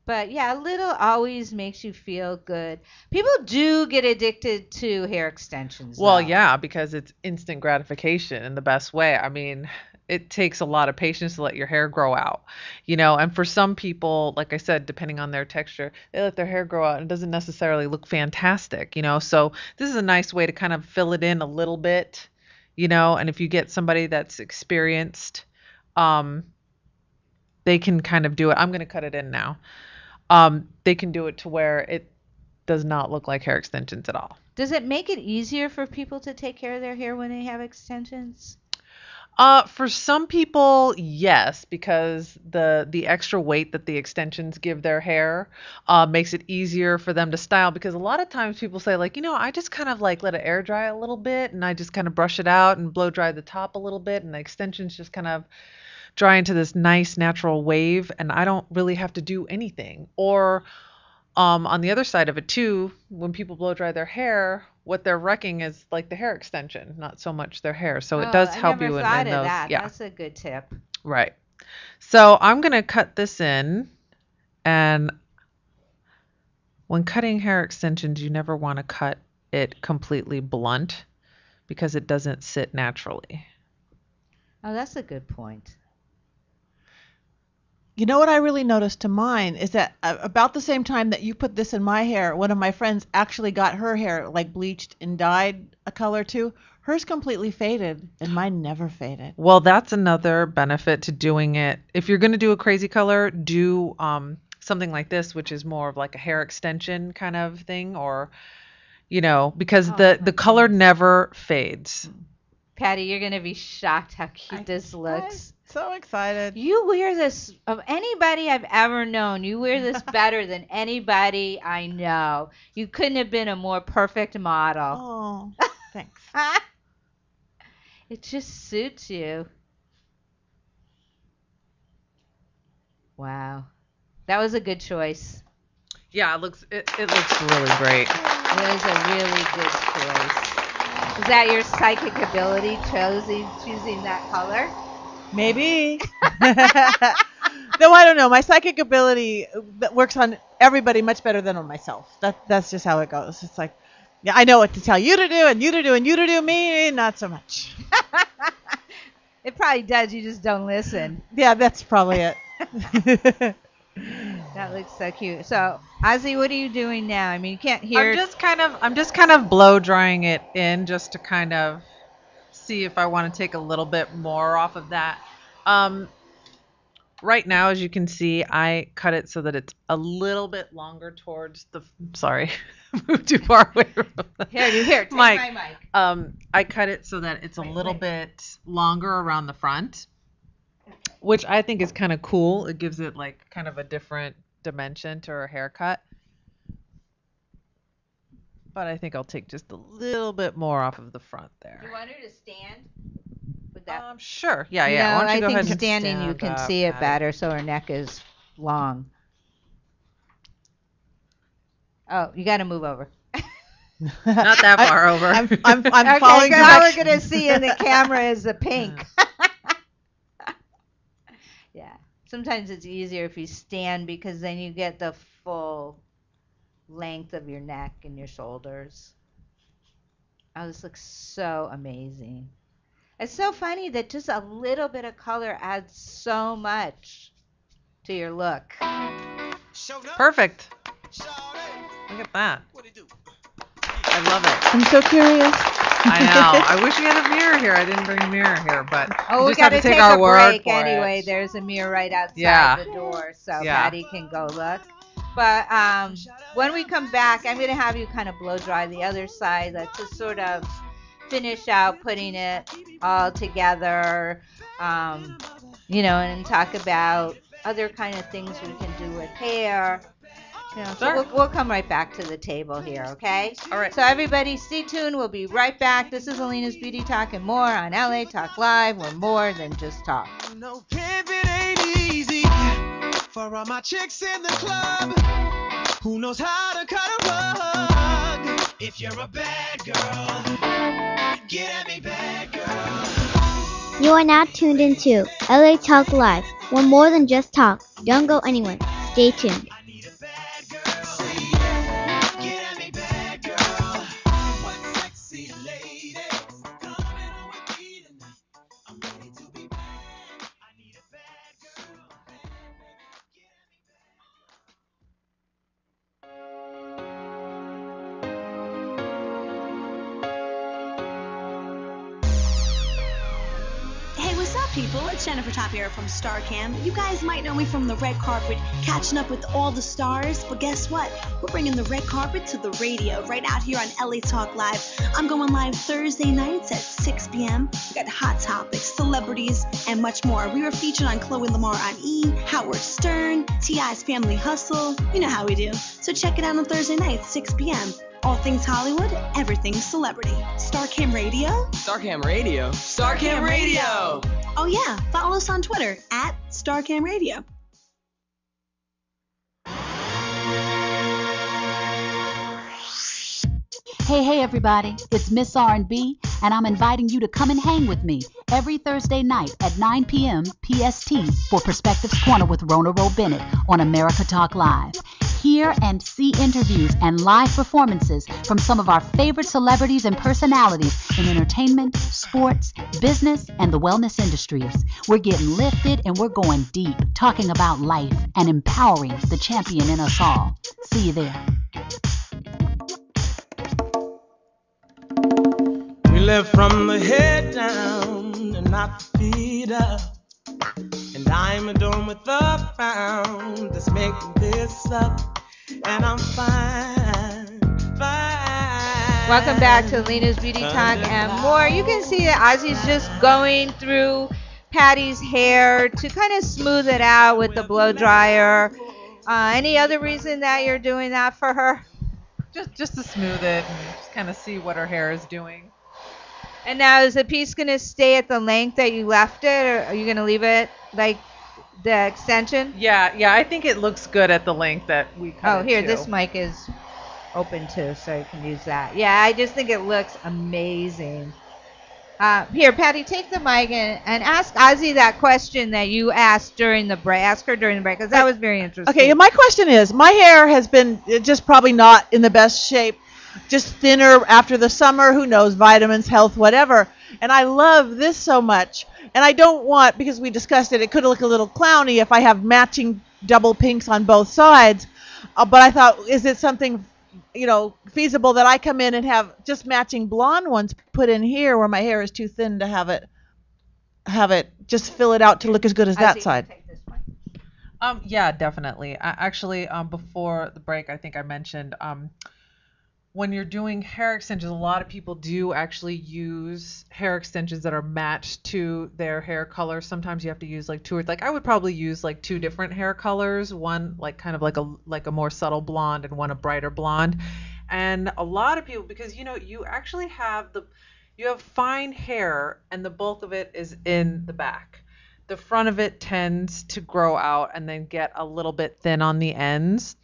But yeah, a little always makes you feel good. People do get addicted to hair extensions, Well, though. yeah, because it's instant gratification in the best way. I mean, it takes a lot of patience to let your hair grow out, and for some people, like I said, depending on their texture, they let their hair grow out and it doesn't necessarily look fantastic, so this is a nice way to kind of fill it in a little bit, and if you get somebody that's experienced, they can kind of do it. I'm going to cut it in now. They can do it to where it does not look like hair extensions at all. Does it make it easier for people to take care of their hair when they have extensions? For some people, yes, because the extra weight that the extensions give their hair makes it easier for them to style. Because a lot of times people say, like, I just kind of like let it air dry a little bit, and I just kind of brush it out and blow dry the top a little bit, and the extensions just kind of dry into this nice natural wave, and I don't really have to do anything. Or on the other side of it too, when people blow dry their hair, what they're wrecking is like the hair extension, not so much their hair. So it does help you in thought of those. that. Yeah, That's a good tip. right. So I'm gonna cut this in, and when cutting hair extensions, you never want to cut it completely blunt because it doesn't sit naturally. Oh, that's a good point. You know what I really noticed to mine is that about the same time that you put this in my hair, one of my friends actually got her hair like bleached and dyed a color too. Hers completely faded and mine never faded. Well, that's another benefit to doing it. If you're going to do a crazy color, do something like this, which is more of like a hair extension kind of thing, or because the color never fades. Patty, you're going to be shocked how cute this looks. I'm so excited. You wear this, of anybody I've ever known, you wear this better than anybody I know. You couldn't have been a more perfect model. Oh, thanks. It just suits you. Wow. That was a good choice. Yeah, it looks really great. It was a really good choice. Is that your psychic ability choosing that color? Maybe. Though I don't know. My psychic ability works on everybody much better than on myself. That's just how it goes. It's like, yeah, I know what to tell you to do and you to do and you to do, me not so much. It probably does. You just don't listen. Yeah, that's probably it. That looks so cute. So, Ozzy, what are you doing now? I mean, you can't hear. I'm just kind of blow drying it in just to kind of see if I want to take a little bit more off of that. Right now, as you can see, I cut it so that it's a little bit longer towards the. Sorry, moved too far away from the Here, take my mic. I cut it so that it's a little bit longer around the front, which I think is kind of cool. It gives it like kind of a different dimension to her haircut. But I think I'll take just a little bit more off of the front there. You want her to stand? Sure. Yeah. Why don't you go I ahead think and standing you stand can up, see it Patty? better, so her neck is long. Oh, you got to move over. Not that far over. I'm Okay, following all we're directions. going to see in the camera is the pink. Yeah. Sometimes it's easier if you stand because then you get the full length of your neck and your shoulders. Oh, this looks so amazing. It's so funny that just a little bit of color adds so much to your look. Perfect. Look at that. I love it. I'm so curious. I know. I wish we had a mirror here. I didn't bring a mirror here, but Oh, we just got have to to take our a word break for anyway. it. There's a mirror right outside Yeah. the door, so Yeah. Patty can go look. But when we come back, I'm going to have you kind of blow dry the other side. Let's just sort of finish out putting it all together, and talk about other kind of things we can do with hair. So we'll come right back to the table here, okay? All right. So everybody, stay tuned. We'll be right back. This is Alayna's Beauty Talk and more on LA Talk Live. We're more than just talk. No, pimping ain't easy for all my chicks in the club who knows how to cut a rug. If you're a bad girl, get at me, bad girl. You are now tuned into LA Talk Live. We're more than just talk. Don't go anywhere. Stay tuned. Hey, what's up, people? It's Jennifer Top here from StarCam. You guys might know me from the red carpet, catching up with all the stars. But guess what? We're bringing the red carpet to the radio right out here on LA Talk Live. I'm going live Thursday nights at 6 p.m. We got hot topics, celebrities, and much more. We were featured on Chloe Lamar on E!, Howard Stern, T.I.'s Family Hustle. You know how we do. So check it out on Thursday nights, 6 p.m. All things Hollywood, everything celebrity. StarCam Radio? StarCam Radio? StarCam Radio! Oh yeah, follow us on Twitter at StarCam Radio. Hey everybody, it's Miss R&B, and I'm inviting you to come and hang with me every Thursday night at 9 p.m. PST for Perspectives Corner with Rona Rowe Bennett on America Talk Live. Hear and see interviews and live performances from some of our favorite celebrities and personalities in entertainment, sports, business, and the wellness industries. We're getting lifted and we're going deep, talking about life and empowering the champion in us all. See you there. We live from the head down and not the feet up. And I'm adorned with the frown that's making this up. And I'm fine. Welcome back to Alina's Beauty Talk and more. You can see that Ozzy's just going through Patty's hair to kind of smooth it out with the blow dryer. Any other reason that you're doing that for her? Just to smooth it and just kind of see what her hair is doing. And now, is the piece going to stay at the length that you left it, or are you going to leave it like the extension? Yeah, I think it looks good at the length that we cut Oh, here, this mic is open too, so you can use that. Yeah, I just think it looks amazing. Here, Patty, take the mic and ask Ozzy that question that you asked during the break. Ask her during the break, because that was very interesting. Okay, my question is, my hair has been just probably not in the best shape, just thinner after the summer, who knows, vitamins, health, whatever. And I love this so much. And I don't want, because we discussed it, it could look a little clowny if I have matching double pinks on both sides. But I thought, is it something, feasible that I come in and have just matching blonde ones put in here where my hair is too thin to have it just fill it out to look as good as that side? Yeah, definitely. Actually, before the break, I think I mentioned when you're doing hair extensions, a lot of people do actually use hair extensions that are matched to their hair color. Sometimes you have to use like two, or I would probably use like two different hair colors, one like kind of like a more subtle blonde and one a brighter blonde. And a lot of people, because you actually have fine hair and the bulk of it is in the back. The front of it tends to grow out and then get a little bit thin on the ends.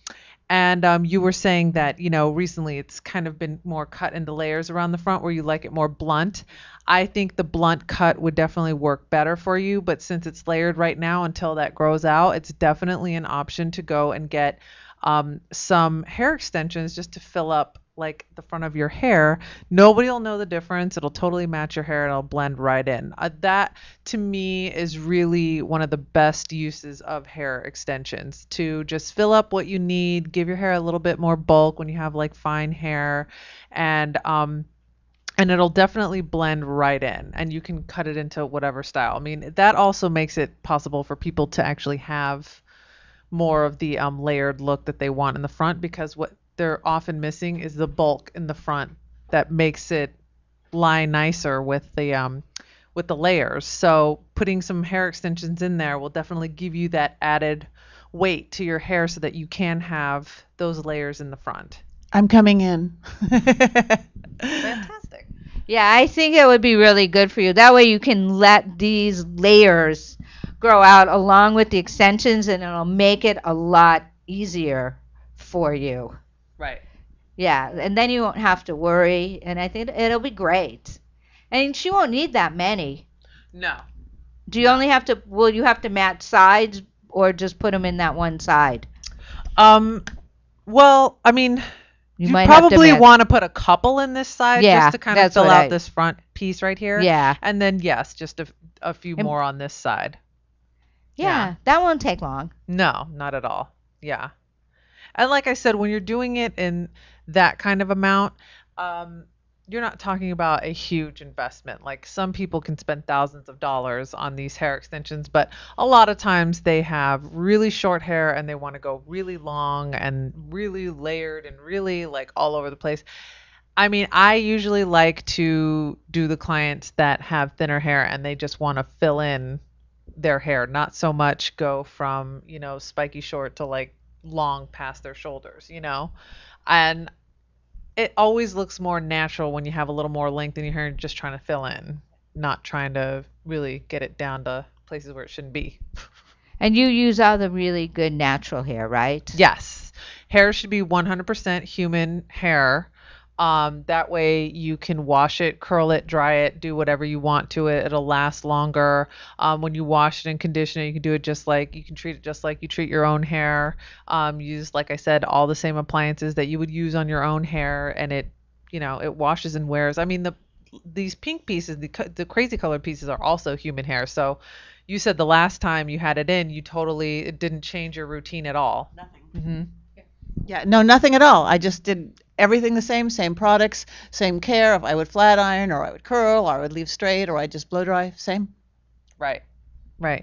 And you were saying that, recently it's kind of been more cut into layers around the front where you like it more blunt. I think the blunt cut would definitely work better for you, but since it's layered right now until that grows out, it's definitely an option to go and get some hair extensions just to fill up like the front of your hair. Nobody will know the difference. It'll totally match your hair and it'll blend right in. That to me is really one of the best uses of hair extensions, to just fill up what you need, give your hair a little bit more bulk when you have like fine hair, and it'll definitely blend right in, and you can cut it into whatever style. I mean, that also makes it possible for people to actually have more of the layered look that they want in the front, because what they're often missing is the bulk in the front that makes it lie nicer with the layers. So putting some hair extensions in there will definitely give you that added weight to your hair so that you can have those layers in the front. I'm coming in. Fantastic. Yeah, I think it would be really good for you. That way you can let these layers grow out along with the extensions, and it'll make it a lot easier for you. Right. Yeah, and then you won't have to worry, and I think it'll be great. And she won't need that many. No. Do you only have to, will you have to match sides or just put them in that one side? Well, I mean, you might have to probably match. want to put a couple in this side Yeah, just to kind of that's fill what out I- this front piece right here. Yeah. And then, yes, just a few And- more on this side. Yeah, that won't take long. No, not at all. Yeah. And like I said, when you're doing it in that kind of amount, you're not talking about a huge investment. Like, some people can spend thousands of dollars on these hair extensions, but a lot of times they have really short hair and they want to go really long and really layered and really like all over the place. I mean, I usually like to do the clients that have thinner hair and they just want to fill in their hair, not so much go from, spiky short to like long past their shoulders, and it always looks more natural when you have a little more length in your hair and just trying to fill in, not trying to really get it down to places where it shouldn't be. And you use all the really good natural hair, right? Yes. Hair should be 100% human hair. That way you can wash it, curl it, dry it, do whatever you want to it. It'll last longer. When you wash it and condition it, you can do it you can treat it just like you treat your own hair. Use, like I said, all the same appliances that you would use on your own hair, and it washes and wears. I mean, these pink pieces, the crazy colored pieces are also human hair. So you said the last time you had it in, it didn't change your routine at all. Nothing. Mm-hmm. Yeah, no, nothing at all. I just did everything the same products, same care. If I would flat iron, or I would curl, or I would leave straight, or I just blow dry, same. Right.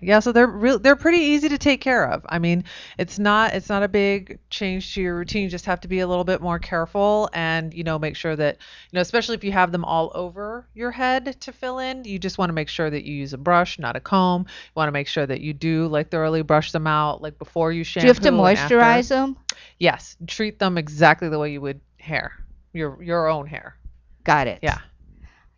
Yeah, so they're pretty easy to take care of. I mean, it's not a big change to your routine. You just have to be a little bit more careful and, make sure that, especially if you have them all over your head to fill in, you just want to make sure that you use a brush, not a comb. You want to make sure that you do like thoroughly brush them out, like before you shampoo. Do you have to and after. moisturize them? Yes, treat them exactly the way you would hair, your own hair. Got it. Yeah.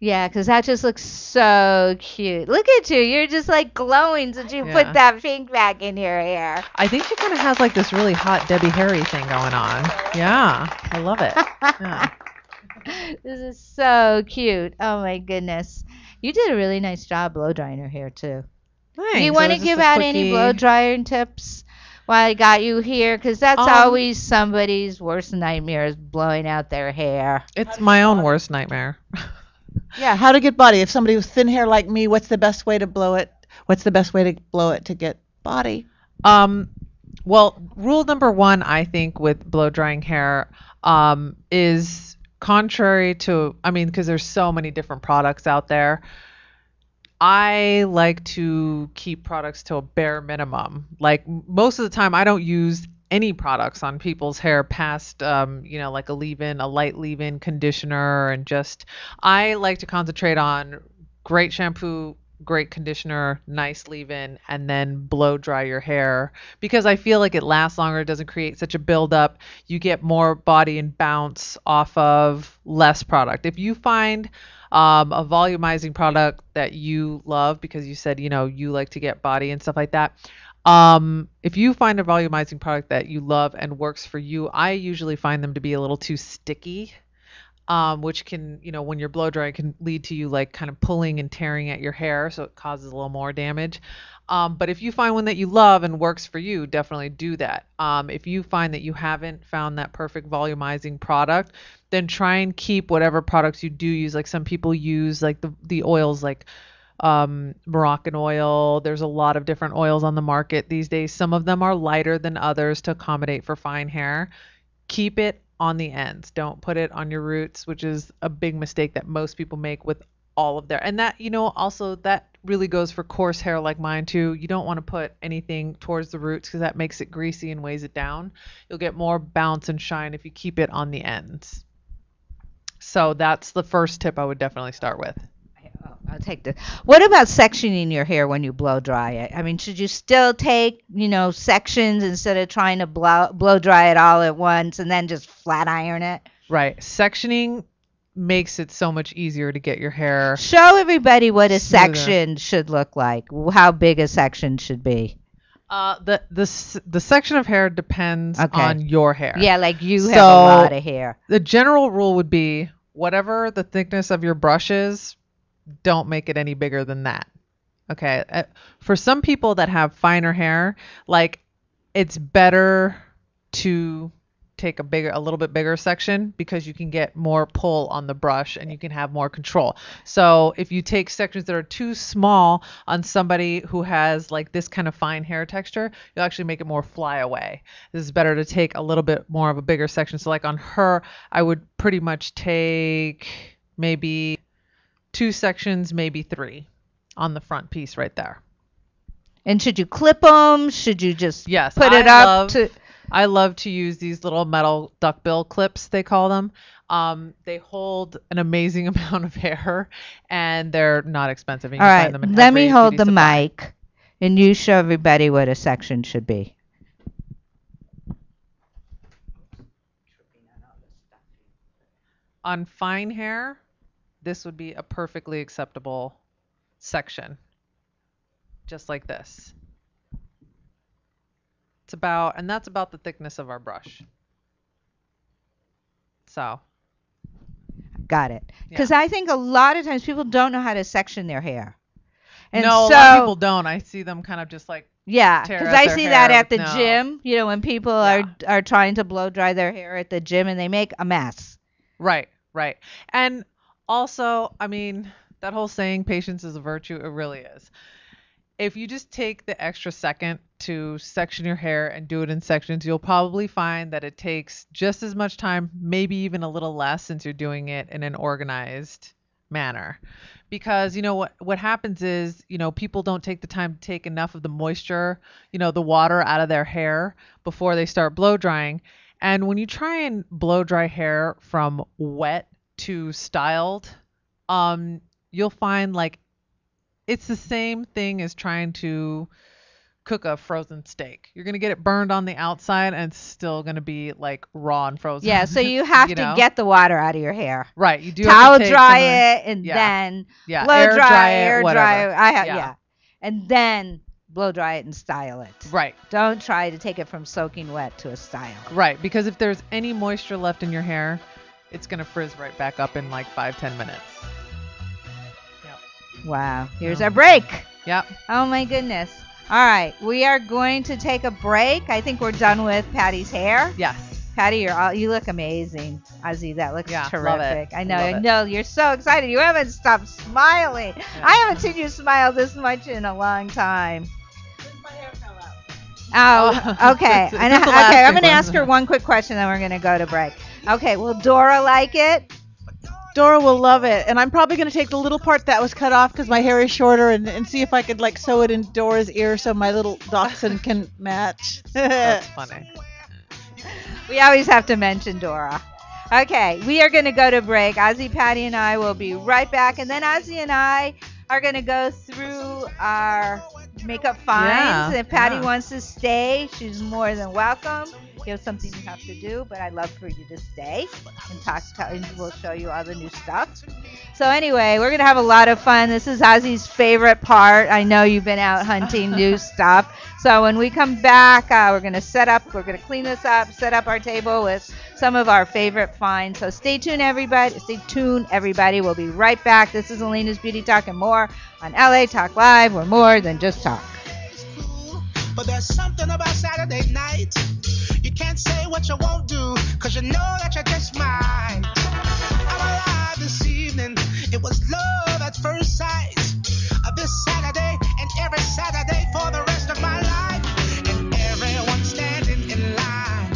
Yeah, because that just looks so cute. Look at you. You're just like glowing since you Yeah. put that pink back in your hair. I think she kind of has like this really hot Debbie Harry thing going on. Yeah, I love it. Yeah. This is so cute. Oh my goodness. You did a really nice job blow drying her hair too. Thanks. Do you It want to was just give a out any quickie. blow drying tips while I got you here? Because that's always somebody's worst nightmare is blowing out their hair. It's my own worst nightmare. Yeah, how to get body. If somebody with thin hair like me, what's the best way to blow it? What's the best way to blow it to get body? Well, rule number one, I think, with blow drying hair, is contrary to, because there's so many different products out there. I like to keep products to a bare minimum. Like, most of the time, I don't use any products on people's hair past, like a leave-in, a light leave-in conditioner, and I like to concentrate on great shampoo, great conditioner, nice leave-in, and then blow dry your hair, because I feel like it lasts longer. It doesn't create such a buildup. You get more body and bounce off of less product. If you find a volumizing product that you love, because you said, you like to get body and stuff like that, If you find a volumizing product that you love and works for you, I usually find them to be a little too sticky, which can, when you're blow dry, can lead to you like kind of pulling and tearing at your hair, so it causes a little more damage. But if you find one that you love and works for you, definitely do that. If you find that you haven't found that perfect volumizing product, then try and keep whatever products you do use. Like some people use like the oils like Moroccan oil. There's a lot of different oils on the market these days. Some of them are lighter than others to accommodate for fine hair. Keep it on the ends. Don't put it on your roots, which is a big mistake that most people make with all of their, and that, also that really goes for coarse hair like mine too. You don't want to put anything towards the roots because that makes it greasy and weighs it down. You'll get more bounce and shine if you keep it on the ends. So that's the first tip I would definitely start with. I'll take this. What about sectioning your hair when you blow dry it? I mean, should you still take, sections instead of trying to blow dry it all at once and then just flat iron it? Right. Sectioning makes it so much easier to get your hair. Show everybody what a smoother. section should look like. How big a section should be. The section of hair depends on your hair. Yeah, like you have a lot of hair. The general rule would be whatever the thickness of your brush is, don't make it any bigger than that. Okay. For some people that have finer hair, like it's better to take a little bit bigger section because you can get more pull on the brush and you can have more control. So if you take sections that are too small on somebody who has like this kind of fine hair texture, you'll actually make it more fly away. This is better to take a little bit more of a bigger section. So like on her, I would pretty much take maybe 2 sections, maybe 3 on the front piece right there. And should you clip them? Should you just put it up to... I love to use these little metal duckbill clips, they call them. They hold an amazing amount of hair, and they're not expensive. You All can right, find them in let every me hold beauty the supply. mic, and you show everybody what a section should be. On fine hair, this would be a perfectly acceptable section, just like this. That's about the thickness of our brush. So. Got it. Because I think a lot of times people don't know how to section their hair. And no, a lot of people don't. I see them kind of just like yeah, tear because at I their see hair. that at the No. gym. When people are trying to blow dry their hair at the gym and they make a mess. Right. And also, I mean, that whole saying, patience is a virtue, it really is. If you just take the extra second to section your hair and do it in sections, you'll probably find that it takes just as much time, maybe even a little less, since you're doing it in an organized manner. Because, what happens is, people don't take the time to take enough of the moisture, the water out of their hair before they start blow drying. And when you try and blow dry hair from wet to styled, you'll find like it's the same thing as trying to cook a frozen steak. You're going to get it burned on the outside and it's still going to be like raw and frozen. Yeah, so you have to get the water out of your hair. Right. You do towel have to take dry it and then blow air dry air it, dry. And then blow dry it and style it. Right. Don't try to take it from soaking wet to a style. Right, because if there's any moisture left in your hair, it's going to frizz right back up in like 5-10 minutes. Wow. Here's our break. Yep. Oh my goodness. All right. We are going to take a break. I think we're done with Patty's hair. Yes. Patty, you look amazing. Ozzy, that looks terrific. Love it. I know. You're so excited. You haven't stopped smiling. Yeah. I haven't seen you smile this much in a long time. Oh, okay. Okay, I'm going to ask her one quick question, then we're going to go to break. Okay, will Dora like it? Dora will love it, and I'm probably going to take the little part that was cut off because my hair is shorter and see if I could like sew it in Dora's ear so my little dachshund can match. That's funny. We always have to mention Dora. Okay, we are going to go to break. Ozzy, Patty, and I will be right back, and then Ozzy and I are going to go through our makeup finds. If Patty wants to stay, she's more than welcome. like you have something you have to do, but I'd love for you to stay and and we'll show you all the new stuff. So anyway, we're gonna have a lot of fun. This is Ozzy's favorite part. I know you've been out hunting new stuff. So when we come back, we're gonna clean this up, set up our table with some of our favorite finds. So stay tuned, everybody. Stay tuned, everybody. We'll be right back. This is Alayna's Beauty Talk and more on LA Talk Live. We're more than just talk. But there's something about Saturday night. You can't say what you won't do, cause you know that you just might. I'm alive this evening. It was love at first sight. This Saturday and every Saturday for the rest of my life. And everyone standing in line.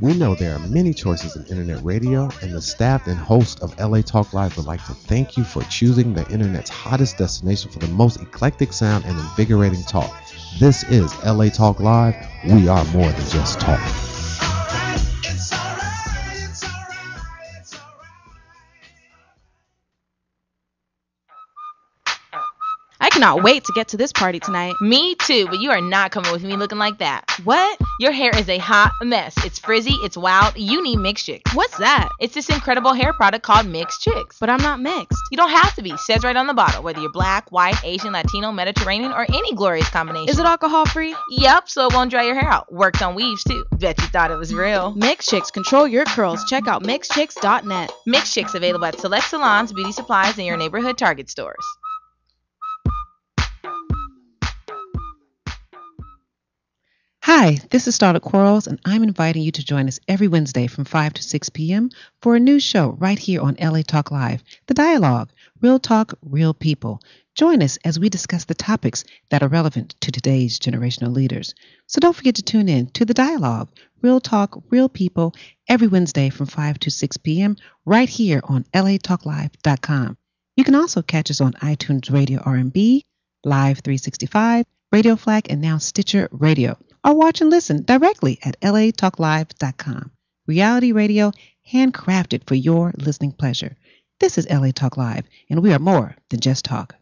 We know there are many choices in internet radio, and the staff and host of LA Talk Live would like to thank you for choosing the internet's hottest destination for the most eclectic sound and invigorating talk. This is LA Talk Live. We are more than just talk. I cannot wait to get to this party tonight. Me too, but you are not coming with me looking like that. What? Your hair is a hot mess. It's frizzy, it's wild. You need Mixed Chicks. What's that? It's this incredible hair product called Mixed Chicks. But I'm not mixed. You don't have to be. Says right on the bottle, whether you're black, white, Asian, Latino, Mediterranean, or any glorious combination. Is it alcohol free? Yep, so it won't dry your hair out. Works on weaves too. Bet you thought it was real. Mixed Chicks, control your curls. Check out mixedchicks.net. Mixed Chicks available at select salons, beauty supplies, and your neighborhood Target stores. Hi, this is Starlet Quarles, and I'm inviting you to join us every Wednesday from 5 to 6 p.m. for a new show right here on LA Talk Live, The Dialogue, Real Talk, Real People. Join us as we discuss the topics that are relevant to today's generational leaders. So don't forget to tune in to The Dialogue, Real Talk, Real People, every Wednesday from 5 to 6 p.m. right here on latalklive.com. You can also catch us on iTunes Radio R&B, Live 365, Radio Flag, and now Stitcher Radio. Or watch and listen directly at latalklive.com. Reality radio handcrafted for your listening pleasure. This is LA Talk Live, and we are more than just talk.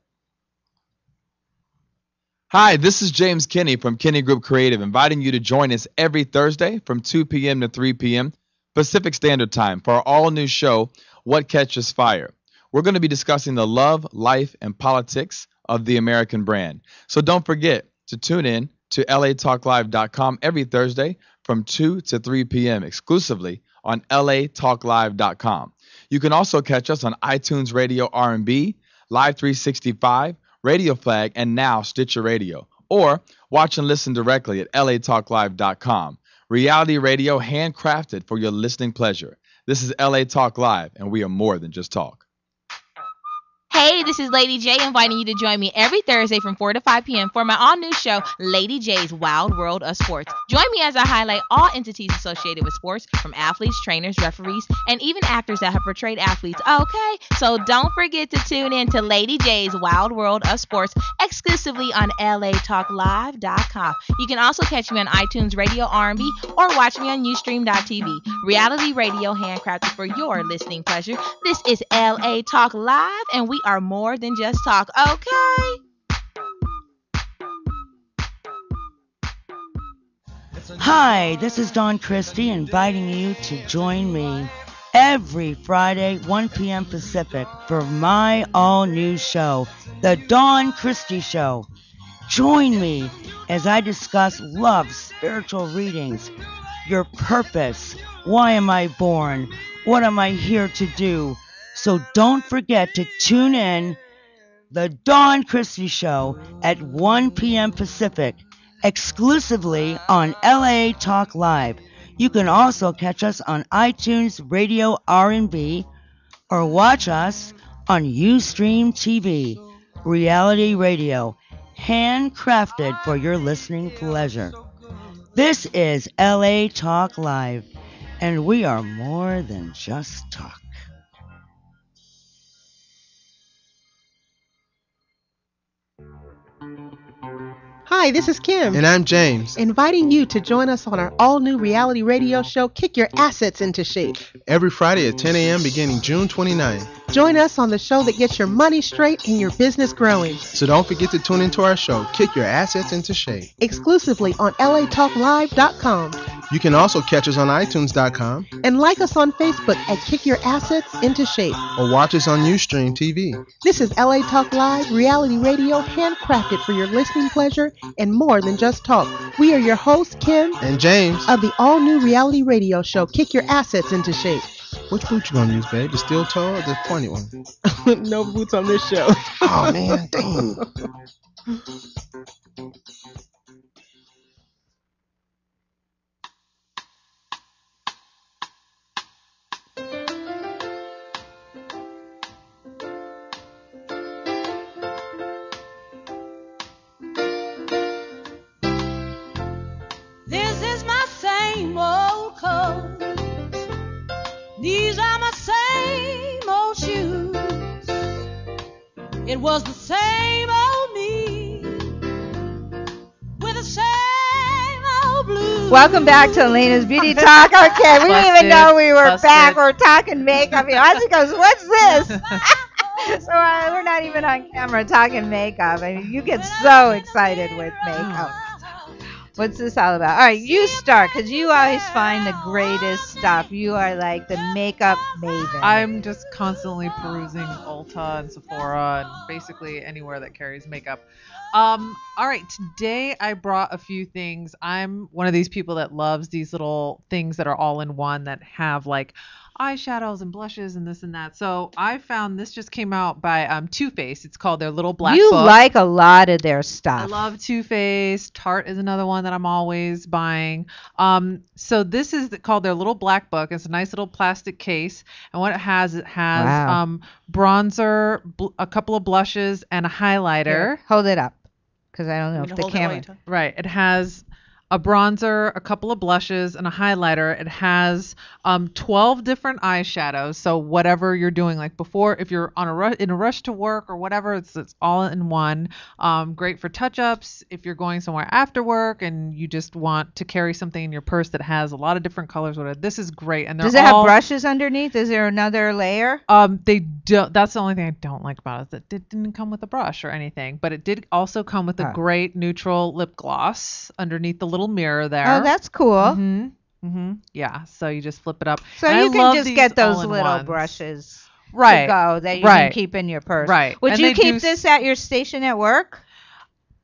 Hi, this is James Kinney from Kinney Group Creative, inviting you to join us every Thursday from 2 p.m. to 3 p.m. Pacific Standard Time for our all-new show, What Catches Fire. We're going to be discussing the love, life, and politics of the American brand. So don't forget to tune in to latalklive.com every Thursday from 2 to 3 p.m. exclusively on latalklive.com. You can also catch us on iTunes Radio R&B, Live 365, Radio Flag, and now Stitcher Radio. Or watch and listen directly at latalklive.com. Reality radio handcrafted for your listening pleasure. This is LA Talk Live, and we are more than just talk. Hey, this is Lady J, inviting you to join me every Thursday from 4 to 5 p.m. for my all-new show, Lady J's Wild World of Sports. Join me as I highlight all entities associated with sports, from athletes, trainers, referees, and even actors that have portrayed athletes. Okay, so don't forget to tune in to Lady J's Wild World of Sports exclusively on latalklive.com. You can also catch me on iTunes Radio R&B or watch me on Ustream.tv. Reality radio handcrafted for your listening pleasure. This is LA Talk Live, and we are more than just talk, okay? Hi, this is Dawn Christie, inviting you to join me every Friday, 1 p.m. Pacific, for my all-new show, The Dawn Christie Show. Join me as I discuss love, spiritual readings, your purpose, why am I born, what am I here to do. So don't forget to tune in The Dawn Christie Show at 1 p.m. Pacific, exclusively on LA Talk Live. You can also catch us on iTunes Radio R&B or watch us on Ustream TV. Reality radio, handcrafted for your listening pleasure. This is LA Talk Live, and we are more than just talk. Hi, this is Kim. And I'm James. Inviting you to join us on our all-new reality radio show, Kick Your Assets into Shape. Every Friday at 10 a.m. beginning June 29th. Join us on the show that gets your money straight and your business growing. So don't forget to tune into our show, Kick Your Assets into Shape. Exclusively on latalklive.com. You can also catch us on iTunes.com. And like us on Facebook at Kick Your Assets into Shape. Or watch us on Ustream TV. This is LA Talk Live, reality radio handcrafted for your listening pleasure and more than just talk. We are your hosts, Kim and James, of the all-new reality radio show, Kick Your Assets into Shape. Which boot you gonna use, babe? The steel toe or the pointed one? No boots on this show. Oh, man, dang. This is my same old clothes. These are my same old shoes. It was the same old me with the same old blues. Welcome back to Alayna's Beauty Talk. Okay, we didn't even know we were back. We're talking makeup. Ozzy goes, "What's this?" So we're not even on camera talking makeup. I mean, you get so excited with makeup. What's this all about? All right, you start, because you always find the greatest stuff. You are like the makeup maven. I'm just constantly perusing Ulta and Sephora and basically anywhere that carries makeup. All right, today I brought a few things. I'm one of these people that loves these little things that are all in one that have like eyeshadows and blushes and this and that. So I found this just came out by Too Faced. It's called their Little Black You Book. like a lot of their stuff. I love Too Faced. Tarte is another one that I'm always buying. So this is called their Little Black Book. It's a nice little plastic case, and what it has Wow. Bronzer, a couple of blushes, and a highlighter. Here, hold it up, because I don't know if the camera. Right. It has a bronzer, a couple of blushes, and a highlighter. It has 12 different eyeshadows. So whatever you're doing, like before, if you're on in a rush to work or whatever, it's all in one. Great for touch-ups. If you're going somewhere after work and you just want to carry something in your purse that has a lot of different colors, whatever, this is great. And Does it have brushes underneath? Is there another layer? They don't. That's the only thing I don't like about it. Is that it didn't come with a brush or anything, but it did also come with a great neutral lip gloss underneath the little mirror there. Oh, that's cool. Yeah. So you just flip it up. So And you I can love just these get those all-in-ones. little brushes Right. to go that you Right. can keep in your purse. Right. Would And you they keep do this at your station at work?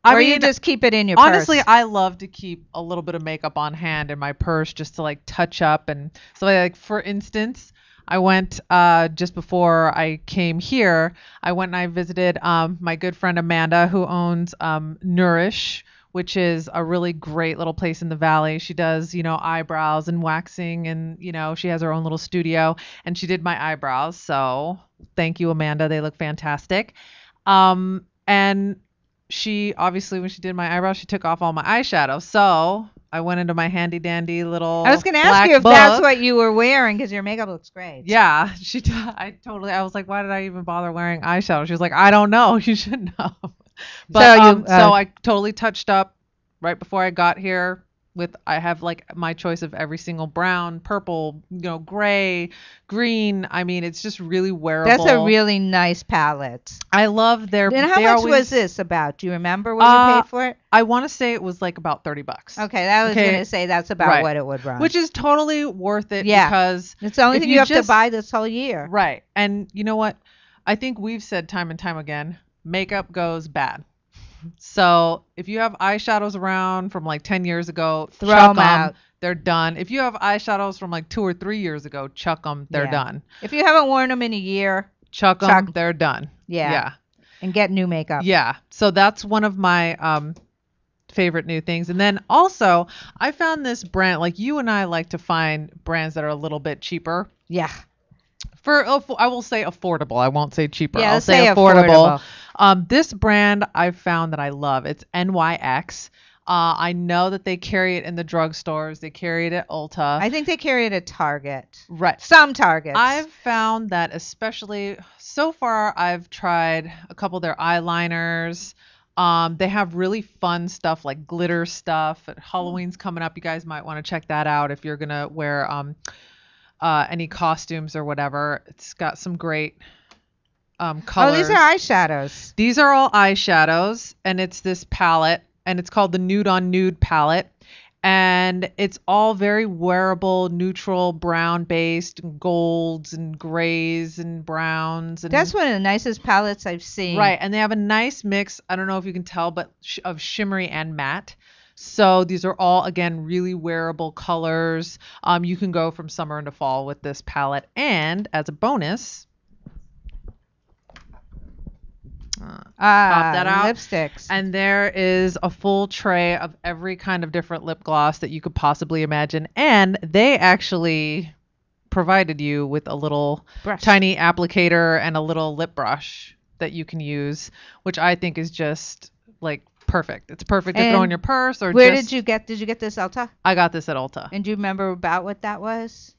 I or mean, you just keep it in your honestly, purse? I love to keep a little bit of makeup on hand in my purse just to like touch up. And so like, for instance, I went just before I came here, I went and I visited my good friend Amanda, who owns Nourish, which is a really great little place in the valley. She does, eyebrows and waxing, and, she has her own little studio, and she did my eyebrows. So thank you, Amanda. They look fantastic. And she, obviously, when she did my eyebrows, she took off all my eyeshadow. So I went into my handy dandy little I was going to ask black you if book. that's what you were wearing, because your makeup looks great. Yeah, I was like, why did I even bother wearing eyeshadow? She was like, I don't know. You should know. But so I totally touched up right before I got here I have like my choice of every single brown, purple, gray, green. I mean, it's just really wearable. That's a really nice palette. I love their. And how much was this about? Do you remember what you paid for it? I want to say it was like about $30. Okay, I was going to say that's about what it would run. Which is totally worth it. Yeah. Because it's the only if thing you have to buy this whole year. Right. And you know what? I think we've said time and time again, makeup goes bad. So if you have eyeshadows around from like 10 years ago, throw chuck them out. They're done. If you have eyeshadows from like 2 or 3 years ago, chuck them. They're done. If you haven't worn them in a year, chuck them. They're done. Yeah. And get new makeup. Yeah. So that's one of my favorite new things. And then also, I found this brand. Like you and I like to find brands that are a little bit cheaper. Yeah. I will say affordable. I won't say cheaper. Yeah, I'll say affordable. This brand I found that I love. It's NYX. I know that they carry it in the drugstores. They carry it at Ulta. I think they carry it at Target. Right. Some Targets. I've found that especially so far, I've tried a couple of their eyeliners. They have really fun stuff like glitter stuff. Halloween's coming up. You guys might want to check that out if you're going to wear any costumes or whatever. It's got some great colors. Oh, these are eyeshadows. These are all eyeshadows, and it's this palette, and it's called the Nude on Nude palette. And it's all very wearable, neutral, brown-based, golds and grays and browns. And That's one of the nicest palettes I've seen. right, and they have a nice mix, I don't know if you can tell, but of shimmery and matte. So these are all, again, really wearable colors. You can go from summer into fall with this palette. And as a bonus, pop that out. Lipsticks. And there is a full tray of every kind of different lip gloss that you could possibly imagine. And they actually provided you with a little tiny applicator and a little lip brush that you can use, which I think is just like perfect. It's perfect to throw in your purse or where just... did you get this, Ulta? I got this at Ulta. And do you remember about what that was?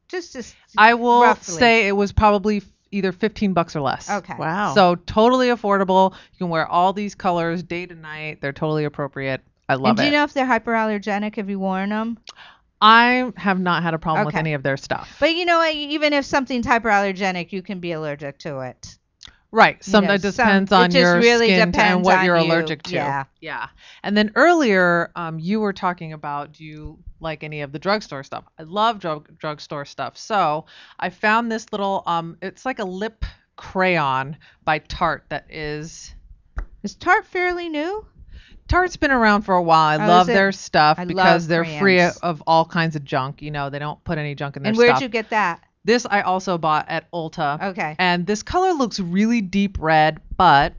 Just I will roughly. say it was probably either $15 or less. Okay. Wow. So totally affordable. You can wear all these colors day to night. They're totally appropriate. I love And do it. you know if they're hyperallergenic? Have you worn them? I have not had a problem with Okay. any of their stuff. But you know what? Even if something's hyperallergenic, you can be allergic to it. Right. You know, It depends on it just your really skin depends and what on you're you. allergic to. Yeah. Yeah. And then earlier, you were talking about, do you like any of the drugstore stuff? I love drugstore stuff. So I found this little, it's like a lip crayon by Tarte that is... Is Tarte fairly new? Tarte's been around for a while. I Oh, love is it? their stuff I because love they're free crayons. of all kinds of junk. You know, they don't put any junk in their And stuff. where'd you get that? This I also bought at Ulta. Okay. And this color looks really deep red, but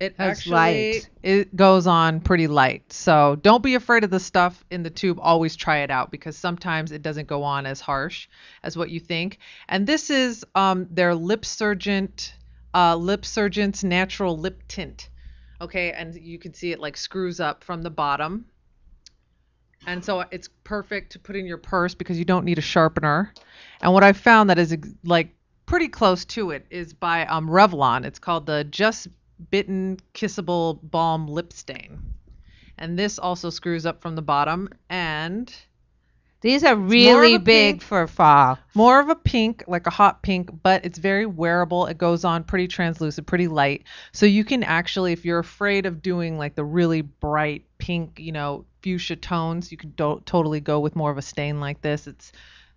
it That's actually light. it goes on pretty light. So don't be afraid of the stuff in the tube. Always try it out because sometimes it doesn't go on as harsh as what you think. And this is their Lip Surgent's natural lip tint. Okay, and you can see it like screws up from the bottom. And so it's perfect to put in your purse because you don't need a sharpener. And what I found that is like pretty close to it is by Revlon. It's called the Just Bitten Kissable Balm Lip Stain. And this also screws up from the bottom. And these are more really of a big pink. for fall. More of a pink, like a hot pink, but it's very wearable. It goes on pretty translucent, pretty light. So you can actually, if you're afraid of doing like the really bright pink, fuchsia tones, you can totally go with more of a stain like this. It's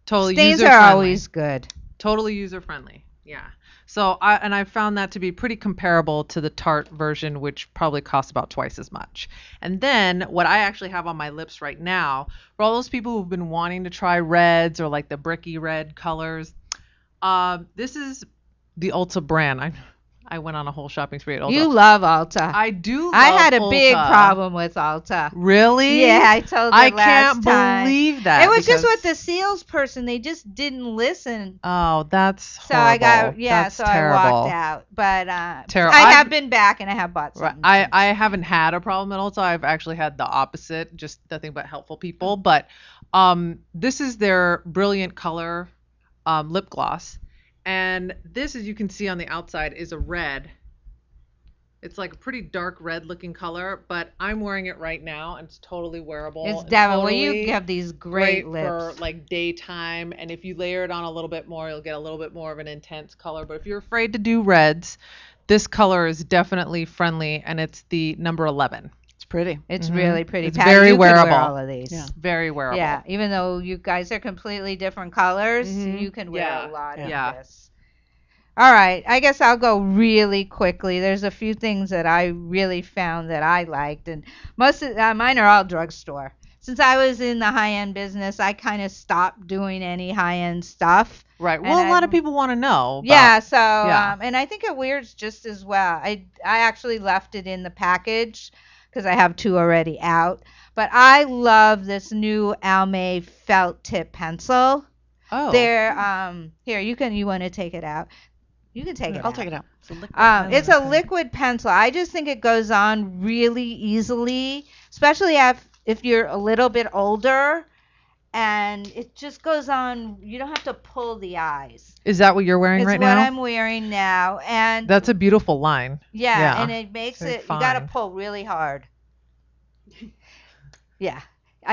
totally Stains user-friendly. are always good. Totally user-friendly. Yeah. So I found that to be pretty comparable to the Tarte version, which probably costs about twice as much. And then what I actually have on my lips right now, for all those people who've been wanting to try reds or like the bricky red colors, this is the Ulta brand. I went on a whole shopping spree at Ulta. You love Ulta. I do love I had a big Ulta. problem with Ulta. Really? Yeah, I told you I last can't time. believe that. It was just because- with the salesperson. They just didn't listen. Oh, that's So I got, horrible. That's so terrible. I walked out. But Terrible. I have been back and I have bought Right. something. I haven't had a problem at Ulta. I've actually had the opposite, just nothing but helpful people. But this is their Brilliant Color lip gloss. And this, as you can see on the outside, is a red. It's like a pretty dark red looking color, but I'm wearing it right now and it's totally wearable. It's Devin, well, totally you have these great lips. for like daytime, and if you layer it on a little bit more, you'll get a little bit more of an intense color. But if you're afraid to do reds, this color is definitely friendly, and it's the number 11. It's pretty. It's really pretty. It's Pat, very you could wearable. wear all of these. Yeah. Very wearable. Yeah, even though you guys are completely different colors, Mhm. you can wear Yeah. a lot of Yeah. this. All right, I guess I'll go really quickly. There's a few things that I really found that I liked, and most of mine are all drugstore. Since I was in the high-end business, I kind of stopped doing any high-end stuff. Right. And Well, a lot I- of people want to know. Yeah, so yeah. and I think it wears just as well. I actually left it in the package because I have two already out. But I love this new Almay felt tip pencil. Oh. They're here, you want to take it out. You can take it I'll out. take it out. It's a liquid It's a liquid pencil. I just think it goes on really easily, especially if you're a little bit older, and it just goes on. You don't have to pull the eyes. Is that what you're wearing It's right what now? I'm wearing now, and That's a beautiful line. yeah, and it makes Very it. You got to fine. pull really hard. Yeah,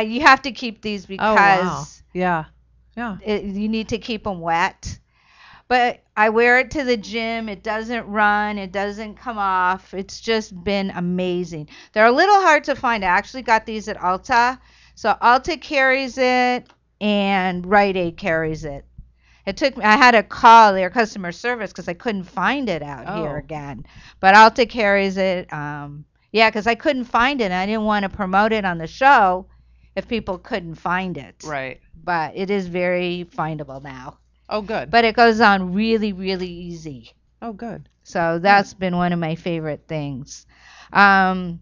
you have to keep these Oh, wow. because Yeah. Yeah. you need to keep them wet. But I wear it to the gym. It doesn't run. It doesn't come off. It's just been amazing. They're a little hard to find. I actually got these at Ulta. So Ulta carries it and Rite Aid carries it. It took me, I had to call their customer service because I couldn't find it out here again. But Ulta carries it. Yeah, because I couldn't find it. And I didn't want to promote it on the show if people couldn't find it. Right. But it is very findable now. Oh, good. But it goes on really, really easy. Oh, good. So that's been one of my favorite things. I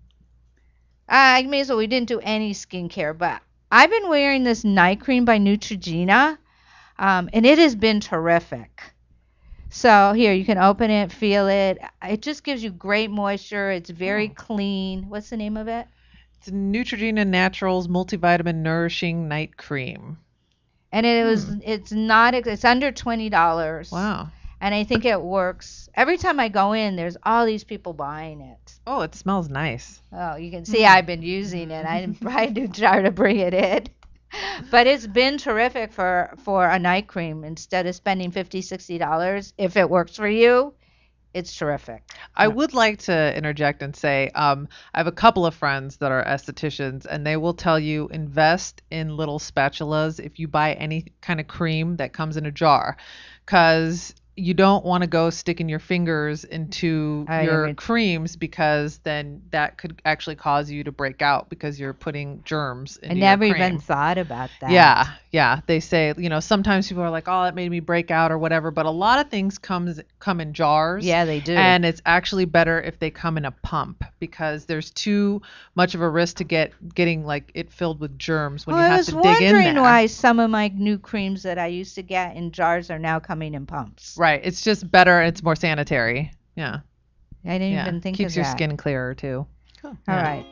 may as well, we didn't do any skincare, but I've been wearing this night cream by Neutrogena, and it has been terrific. So here, you can open it, feel it. It just gives you great moisture. It's very clean. What's the name of it? It's Neutrogena Naturals Multivitamin Nourishing Night Cream. And it's under $20. Wow. And I think it works. Every time I go in, there's all these people buying it. Oh, it smells nice. Oh, you can see I've been using it. I do try to bring it in. But it's been terrific for a night cream. Instead of spending $50, $60, if it works for you, it's terrific. I would like to interject and say I have a couple of friends that are estheticians, and they will tell you invest in little spatulas if you buy any kind of cream that comes in a jar, because you don't want to go sticking your fingers into your creams, because then that could actually cause you to break out because you're putting germs into your cream. I never even thought about that. Yeah. They say, sometimes people are like, oh, that made me break out or whatever, but a lot of things come in jars. Yeah, they do. And it's actually better if they come in a pump, because there's too much of a risk to getting like it filled with germs when you have to dig in there. I was wondering why some of my new creams that I used to get in jars are now coming in pumps. Right. It's just better. It's more sanitary. Yeah. I didn't even think of that. Keeps your skin clearer too. Cool. All right.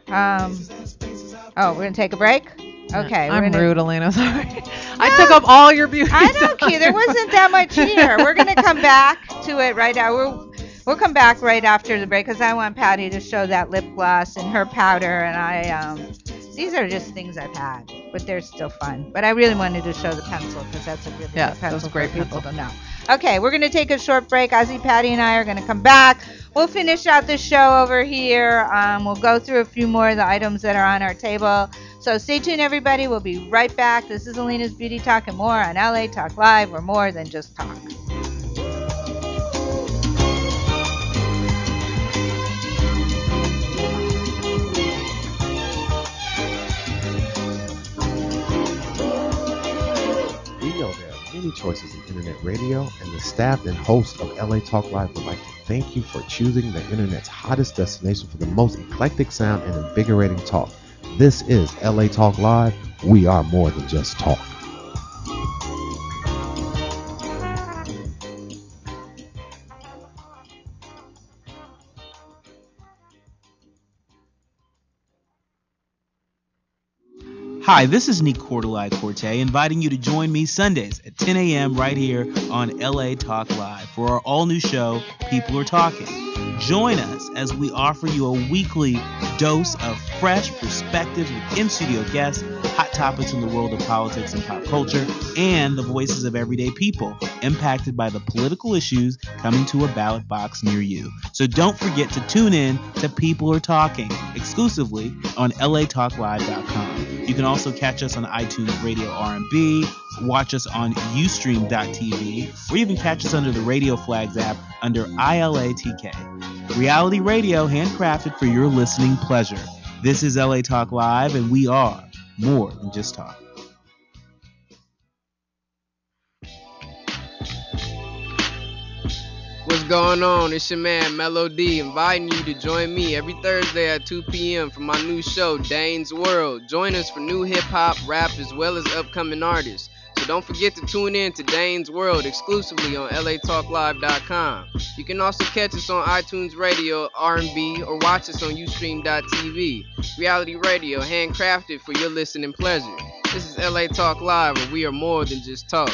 We're going to take a break? Okay. I'm rude, Alayna. Sorry. I took up all your beauty. I don't care. There wasn't that much here. We're going to come back to it right now. We'll come back right after the break because I want Patty to show that lip gloss and her powder. And these are just things I've had, but they're still fun. But I really wanted to show the pencil because that's a really good pencil for people to know. Okay, we're going to take a short break. Ozzy, Patty, and I are going to come back. We'll finish out the show over here. We'll go through a few more of the items that are on our table. So stay tuned, everybody. We'll be right back. This is Alayna's Beauty Talk and more on LA Talk Live. We're more than just talk. Many choices in internet radio, and the staff and hosts of LA Talk Live would like to thank you for choosing the internet's hottest destination for the most eclectic sound and invigorating talk. This is LA Talk Live. We are more than just talk. Hi, this is Nick Cordelai Corte inviting you to join me Sundays at 10 a.m. right here on LA Talk Live for our all-new show, People Are Talking. Join us as we offer you a weekly dose of fresh perspectives with in-studio guests, hot topics in the world of politics and pop culture, and the voices of everyday people impacted by the political issues coming to a ballot box near you. So don't forget to tune in to People Are Talking exclusively on latalklive.com. You can also catch us on iTunes Radio R&B, watch us on Ustream.tv, or even catch us under the Radio Flags app under ILATK. Reality radio handcrafted for your listening pleasure. This is LA Talk Live, and we are more than just talk. What's going on? It's your man Mello D, inviting you to join me every Thursday at 2 p.m. for my new show, Dane's World. Join us for new hip-hop, rap, as well as upcoming artists. So don't forget to tune in to Dane's World exclusively on latalklive.com. You can also catch us on iTunes Radio, R&B, or watch us on Ustream.tv. Reality radio, handcrafted for your listening pleasure. This is LA Talk Live, where we are more than just talk.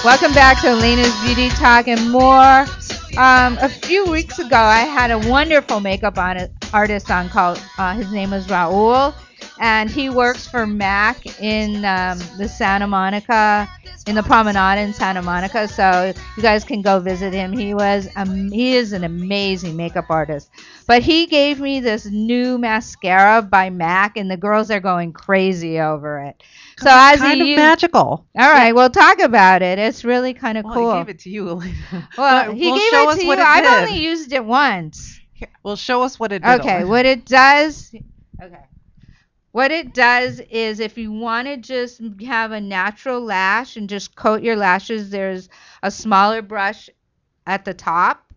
Welcome back to Alayna's Beauty Talk and more. A few weeks ago, I had a wonderful makeup artist on called, his name was Raul, and he works for MAC in the Santa Monica, in the Promenade in Santa Monica, so you guys can go visit him. He is an amazing makeup artist. But he gave me this new mascara by MAC, and the girls are going crazy over it. So as kind of magical. All right, we'll talk about it. It's really kind of cool. He gave it to you, Alayna. Well, he Well, gave show it us to what you. it I've did. only used it once. Well, show us what it did. Okay, Alayna. what it does. Okay. What it does is if you want to just have a natural lash and just coat your lashes, there's a smaller brush at the top.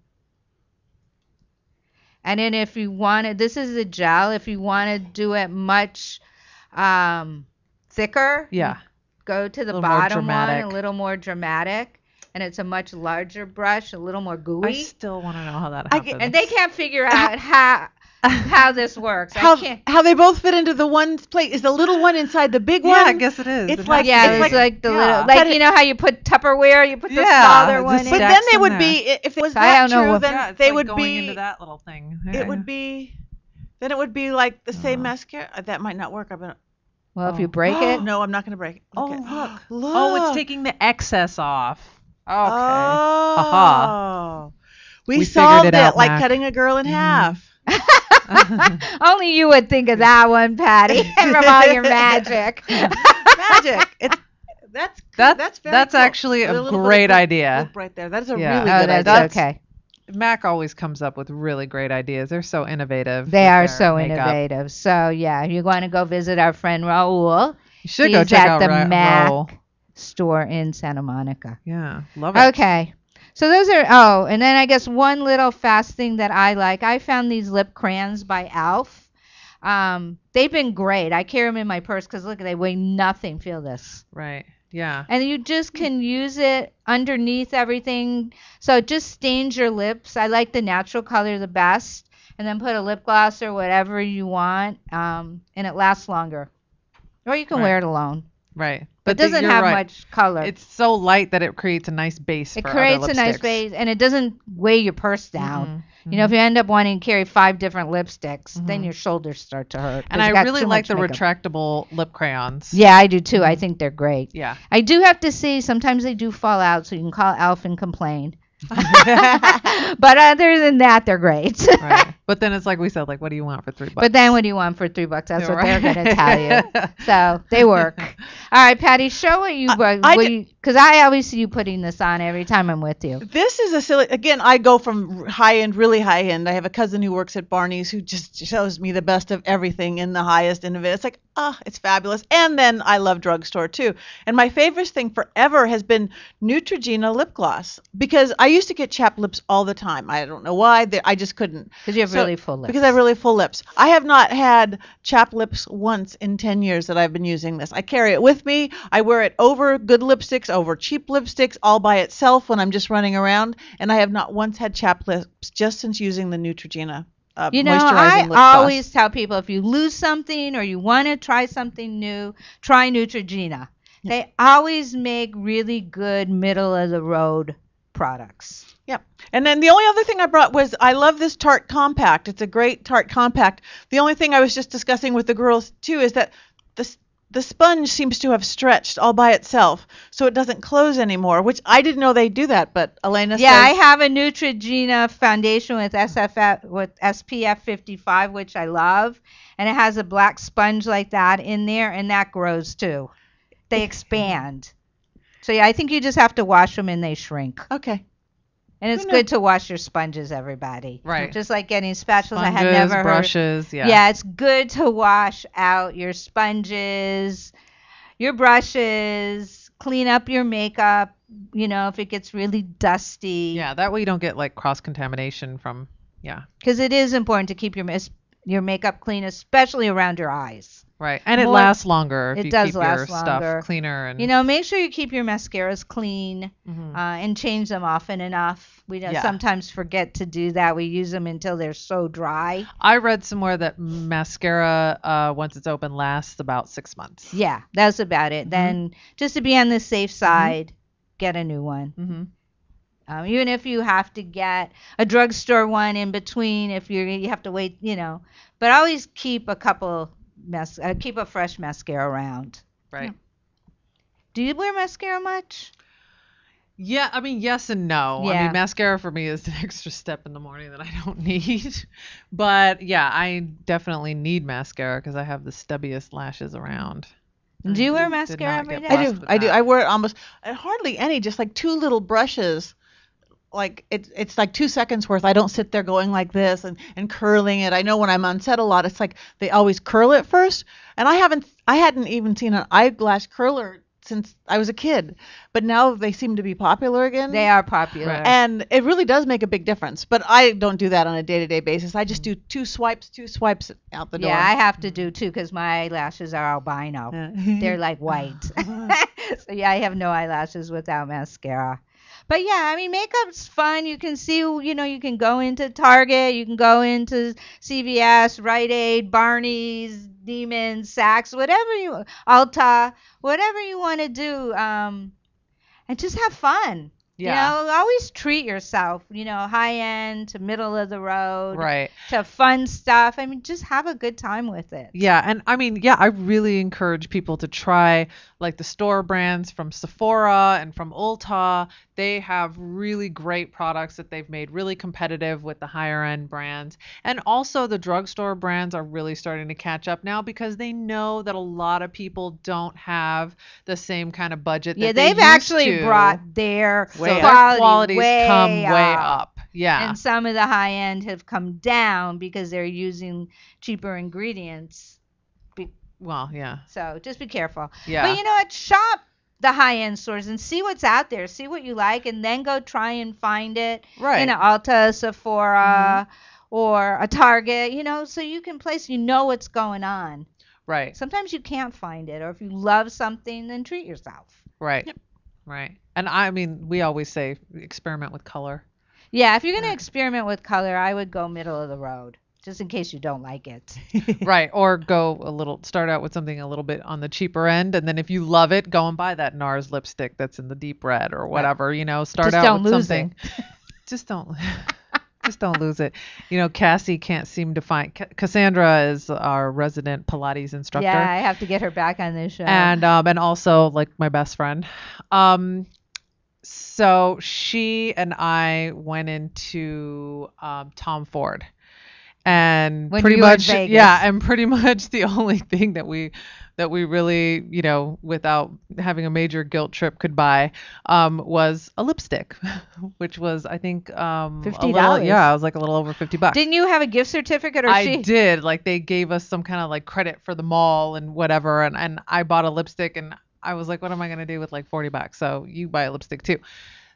And then if you want to, this is the gel. If you want to do it much thicker, Yeah. go to the little more bottom one, dramatic. a little more dramatic. And it's a much larger brush, a little more gooey. I still want to know how that happens. And they can't figure out how this works. I can't. How they both fit into the one plate. Is the little one inside the big one? Yeah, I guess it is. It's It like It's like the little, like But you know how you put Tupperware, you put the Yeah, smaller just one in. But then they would be, if it was I that don't know true, what- then Yeah, it's they like would going be. into that little thing. It would be. Then it would be like the same mascara. That might not work. Well, if you break it. No, I'm not going to break it. Oh, Look. look. Oh, it's taking the excess off. Okay. Oh. Aha. We figured solved it it, out, like Mac. cutting a girl in half. Only you would think of that one, Patty, from all your magic. Magic. That's very That's cool. actually With a little bit of great goop idea. right there. That is a Yeah. really Oh, good that's idea. okay. Mac always comes up with really great ideas. They're so innovative. They with are their so makeup. innovative. So, yeah, if you want to go visit our friend Raul, You should go he's check at out the MAC Raul. store in Santa Monica. Yeah, love it. Okay. So those are, and then I guess one little fast thing that I like, I found these lip crayons by Alf. They've been great. I carry them in my purse because look, they weigh nothing. Feel this. Right. Yeah. And you just can use it underneath everything. So it just stains your lips. I like the natural color the best. And then put a lip gloss or whatever you want. And it lasts longer. Or you can Right. wear it alone. Right. But it doesn't you're have right. much color. It's so light that it creates a nice base It for creates other a nice lipsticks. base, and it doesn't weigh your purse down. Mhm, You know, if you end up wanting to carry 5 different lipsticks, then Mhm. your shoulders start to hurt. 'cause And I you got really too like much the makeup. retractable lip crayons. Yeah, I do too. I think they're great. Yeah. I do have to say, sometimes they do fall out, so you can call Alf and complain. But other than that, they're great. Right. But then it's like we said, like, what do you want for $3? But then what do you want for $3? That's Yeah, what they're right. going to tell you. So they work. All right, Patty, show what you because I always see you putting this on every time I'm with you. This is a silly. Again, I go from high end, really high end. I have a cousin who works at Barney's who just shows me the best of everything in the highest end of it. It's like, it's fabulous. And then I love drugstore too. And my favorite thing forever has been Neutrogena lip gloss because I used to get chapped lips all the time. I don't know why. I just couldn't. Because you have really full lips. Because I have really full lips. I have not had chapped lips once in 10 years that I've been using this. I carry it with me. I wear it over good lipsticks, over cheap lipsticks, all by itself when I'm just running around. And I have not once had chapped lips just since using the Neutrogena You know, moisturizing I lip gloss. always tell people if you lose something or you want to try something new, try Neutrogena. They always make really good middle of the road products. Yep. And then the only other thing I brought was I love this Tarte Compact. It's a great Tarte Compact. The only thing I was just discussing with the girls too is that the sponge seems to have stretched all by itself, so it doesn't close anymore, which I didn't know they do that, but Alayna Yeah, I says have a Neutrogena foundation with SPF 55, which I love, and it has a black sponge like that in there, and that grows too. They expand. So yeah, I think you just have to wash them and they shrink. Okay. And it's Who good to wash your sponges, everybody. Right. Just like getting spatulas. I had Sponges, never heard. brushes, yeah. Yeah, it's good to wash out your sponges, your brushes, clean up your makeup, you know, if it gets really dusty. Yeah, that way you don't get like cross contamination from, yeah. Because it is important to keep your makeup clean, especially around your eyes. Right. And it More- lasts longer if it you does keep your last longer. stuff cleaner. And You know, make sure you keep your mascaras clean Mhm. and change them often enough. We Yeah. sometimes forget to do that. We use them until they're so dry. I read somewhere that mascara, once it's open, lasts about 6 months. Yeah, that's about it. Then just to be on the safe side, get a new one. Mm-hmm. Even if you have to get a drugstore one in between, if you have to wait, But always keep keep a fresh mascara around. Right. Do you wear mascara much? Yeah, I mean, yes and no. I Yeah. mean, mascara for me is an extra step in the morning that I don't need. But yeah, I definitely need mascara because I have the stubbiest lashes around. Do you wear Did mascara not every get day? I do. blessed with I do. that. I wear it almost hardly any, just like two little brushes. Like it's like 2 seconds worth. I don't sit there going like this and curling it. I know when I'm on set a lot, it's like they always curl it first. And I hadn't even seen an eyelash curler since I was a kid. But now they seem to be popular again. They are popular. Right. And it really does make a big difference. But I don't do that on a day-to-day basis. I just do two swipes out the door. Yeah, I have to do too because my eyelashes are albino. They're like white. So yeah, I have no eyelashes without mascara. But yeah, I mean, makeup's fun. You can see, you can go into Target, you can go into CVS, Rite Aid, Barney's, Neiman's, Saks, Ulta, whatever you want to do, and just have fun. Yeah. Always treat yourself, high end to middle of the road. Right. To fun stuff. I mean, just have a good time with it. Yeah, and I mean, yeah, I really encourage people to try like the store brands from Sephora and from Ulta. They have really great products that they've made really competitive with the higher end brands. And also the drugstore brands are really starting to catch up now because they know that a lot of people don't have the same kind of budget that they they've used actually to. brought their So their qualities way come way up. up. Yeah. And some of the high end have come down because they're using cheaper ingredients. Well, yeah. So just be careful. Yeah. But you know what? Shop the high end stores and see what's out there. See what you like, and then go try and find it Right. in an Ulta, Sephora, or a Target. So you can place. What's going on. Right. Sometimes you can't find it, or if you love something, then treat yourself. Right. Right. And I mean, we always say experiment with color. Yeah, if you're gonna experiment with color, I would go middle of the road, just in case you don't like it. Right. Or start out with something a little bit on the cheaper end. And then if you love it, go and buy that NARS lipstick that's in the deep red or whatever, Start Just out don't with lose something. Just don't lose it. Cassie can't seem to find, Cassandra is our resident Pilates instructor. Yeah, I have to get her back on this show. And also like my best friend. So she and I went into Tom Ford, and When pretty you were in much, Vegas. yeah, and pretty much the only thing that we really, without having a major guilt trip could buy, was a lipstick, which was I think $50. Yeah, it was like a little over $50. Didn't you have a gift certificate or I did. Like they gave us some kind of like credit for the mall and whatever, and I bought a lipstick and I was like, what am I gonna do with like $40? So you buy a lipstick too.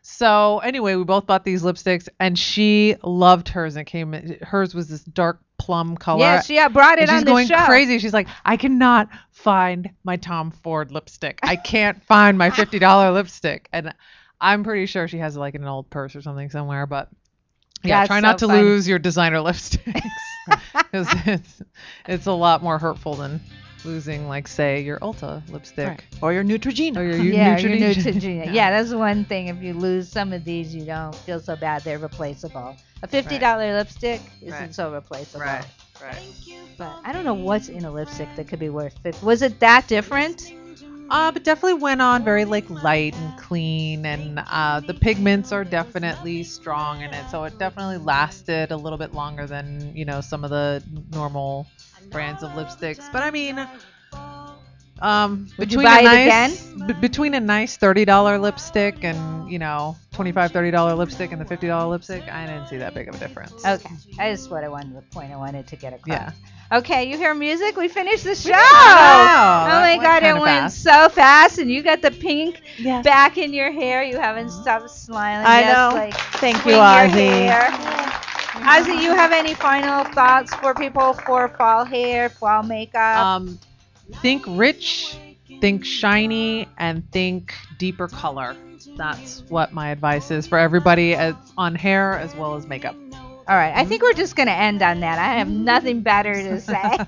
So anyway, we both bought these lipsticks, and she loved hers. And hers was this dark plum color. Yeah, she brought it and on she's the going show. crazy. She's like, I cannot find my Tom Ford lipstick. I can't find my $50 lipstick. And I'm pretty sure she has like in an old purse or something somewhere. But yeah, That's try not so to funny. lose your designer lipsticks because it's a lot more hurtful than losing, like, say, your Ulta lipstick. Right. Or your Neutrogena. Or your Your Neutrogena. Neutrogena. Yeah, that's one thing. If you lose some of these, you don't feel so bad. They're replaceable. A $50 lipstick isn't so replaceable. Right. But I don't know what's in a lipstick that could be worth $50. Was it that different? But definitely went on very like light and clean, and the pigments are definitely strong in it, so it definitely lasted a little bit longer than some of the normal brands of lipsticks. But I mean, Would you buy it again? Between a nice $30 lipstick and $25-$30 lipstick and the $50 lipstick, I didn't see that big of a difference. Okay, that's what I wanted. The point I wanted to get across. Yeah. Okay, you hear music? We finished the show. Wow, Oh my that God, it kinda went fast. so fast, and you got the pink back in your hair. You haven't stopped smiling. I Yes, know. like, Thank swing you, your Ozzy. hair. Ozzy, you have any final thoughts for people for fall hair, fall makeup? Think rich, think shiny, and think deeper color. That's what my advice is for everybody on hair as well as makeup. All right, I think we're just going to end on that. I have nothing better to say.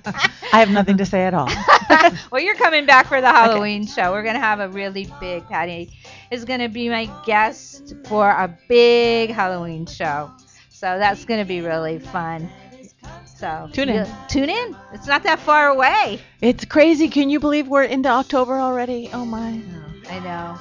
I have nothing to say at all. Well, you're coming back for the Halloween show. We're going to have a really big, Patty is going to be my guest for a big Halloween show. So that's going to be really fun. So Tune in. Tune in. It's not that far away. It's crazy. Can you believe we're into October already? Oh, my. I know.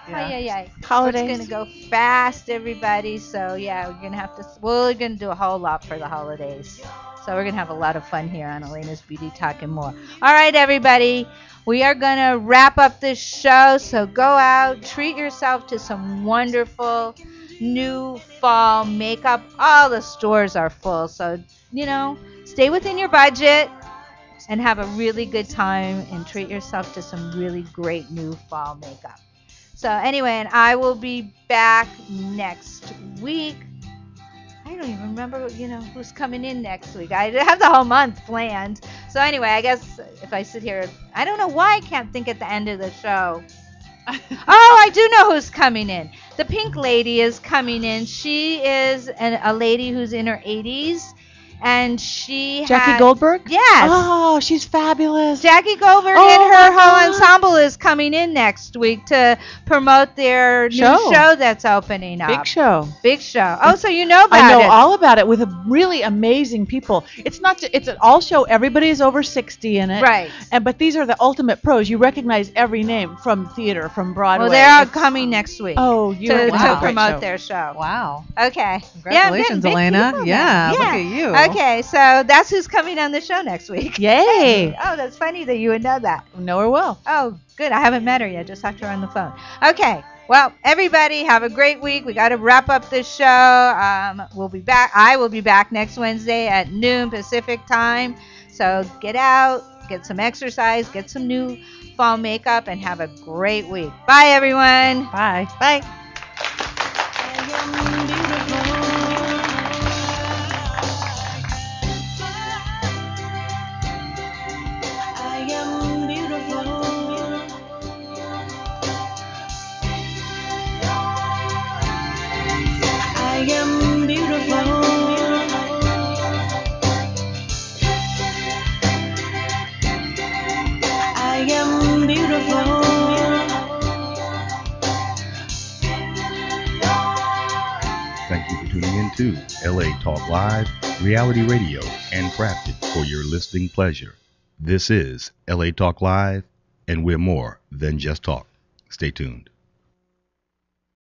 Yeah. Holidays. Holidays. It's gonna go fast, everybody. So yeah, we're gonna do a whole lot for the holidays. So we're gonna have a lot of fun here on Alayna's Beauty Talk and more. All right, everybody, we are gonna wrap up this show. So go out, treat yourself to some wonderful new fall makeup. All the stores are full, so stay within your budget and have a really good time and treat yourself to some really great new fall makeup. So anyway, and I will be back next week. I don't even remember, who's coming in next week. I have the whole month planned. So anyway, I guess if I sit here, I don't know why I can't think at the end of the show. Oh, I do know who's coming in. The pink lady is coming in. She is a lady who's in her 80s. And Jackie Goldberg? Yes. Oh, she's fabulous. Jackie Goldberg and her whole ensemble is coming in next week to promote their new show that's opening up. Big show. Big show. Oh, so you know about it. I know all about it with really amazing people. It's an all show. Everybody's over 60 in it. Right. But these are the ultimate pros. You recognize every name from theater, from Broadway. Well, they're all coming next week. Oh, to promote their show. Wow. Okay. Congratulations, Alayna. Yeah, look at you. Okay, so that's who's coming on the show next week. Yay. Oh, that's funny that you would know that. Know her well. Oh, good. I haven't met her yet. Just talked to her on the phone. Okay. Well, everybody, have a great week. We got to wrap up this show. We'll be back. I will be back next Wednesday at noon Pacific time. So get out, get some exercise, get some new fall makeup, and have a great week. Bye, everyone. Bye. Bye. Thank you for tuning in to LA Talk Live, reality radio, handcrafted for your listening pleasure. This is LA Talk Live, and we're more than just talk. Stay tuned.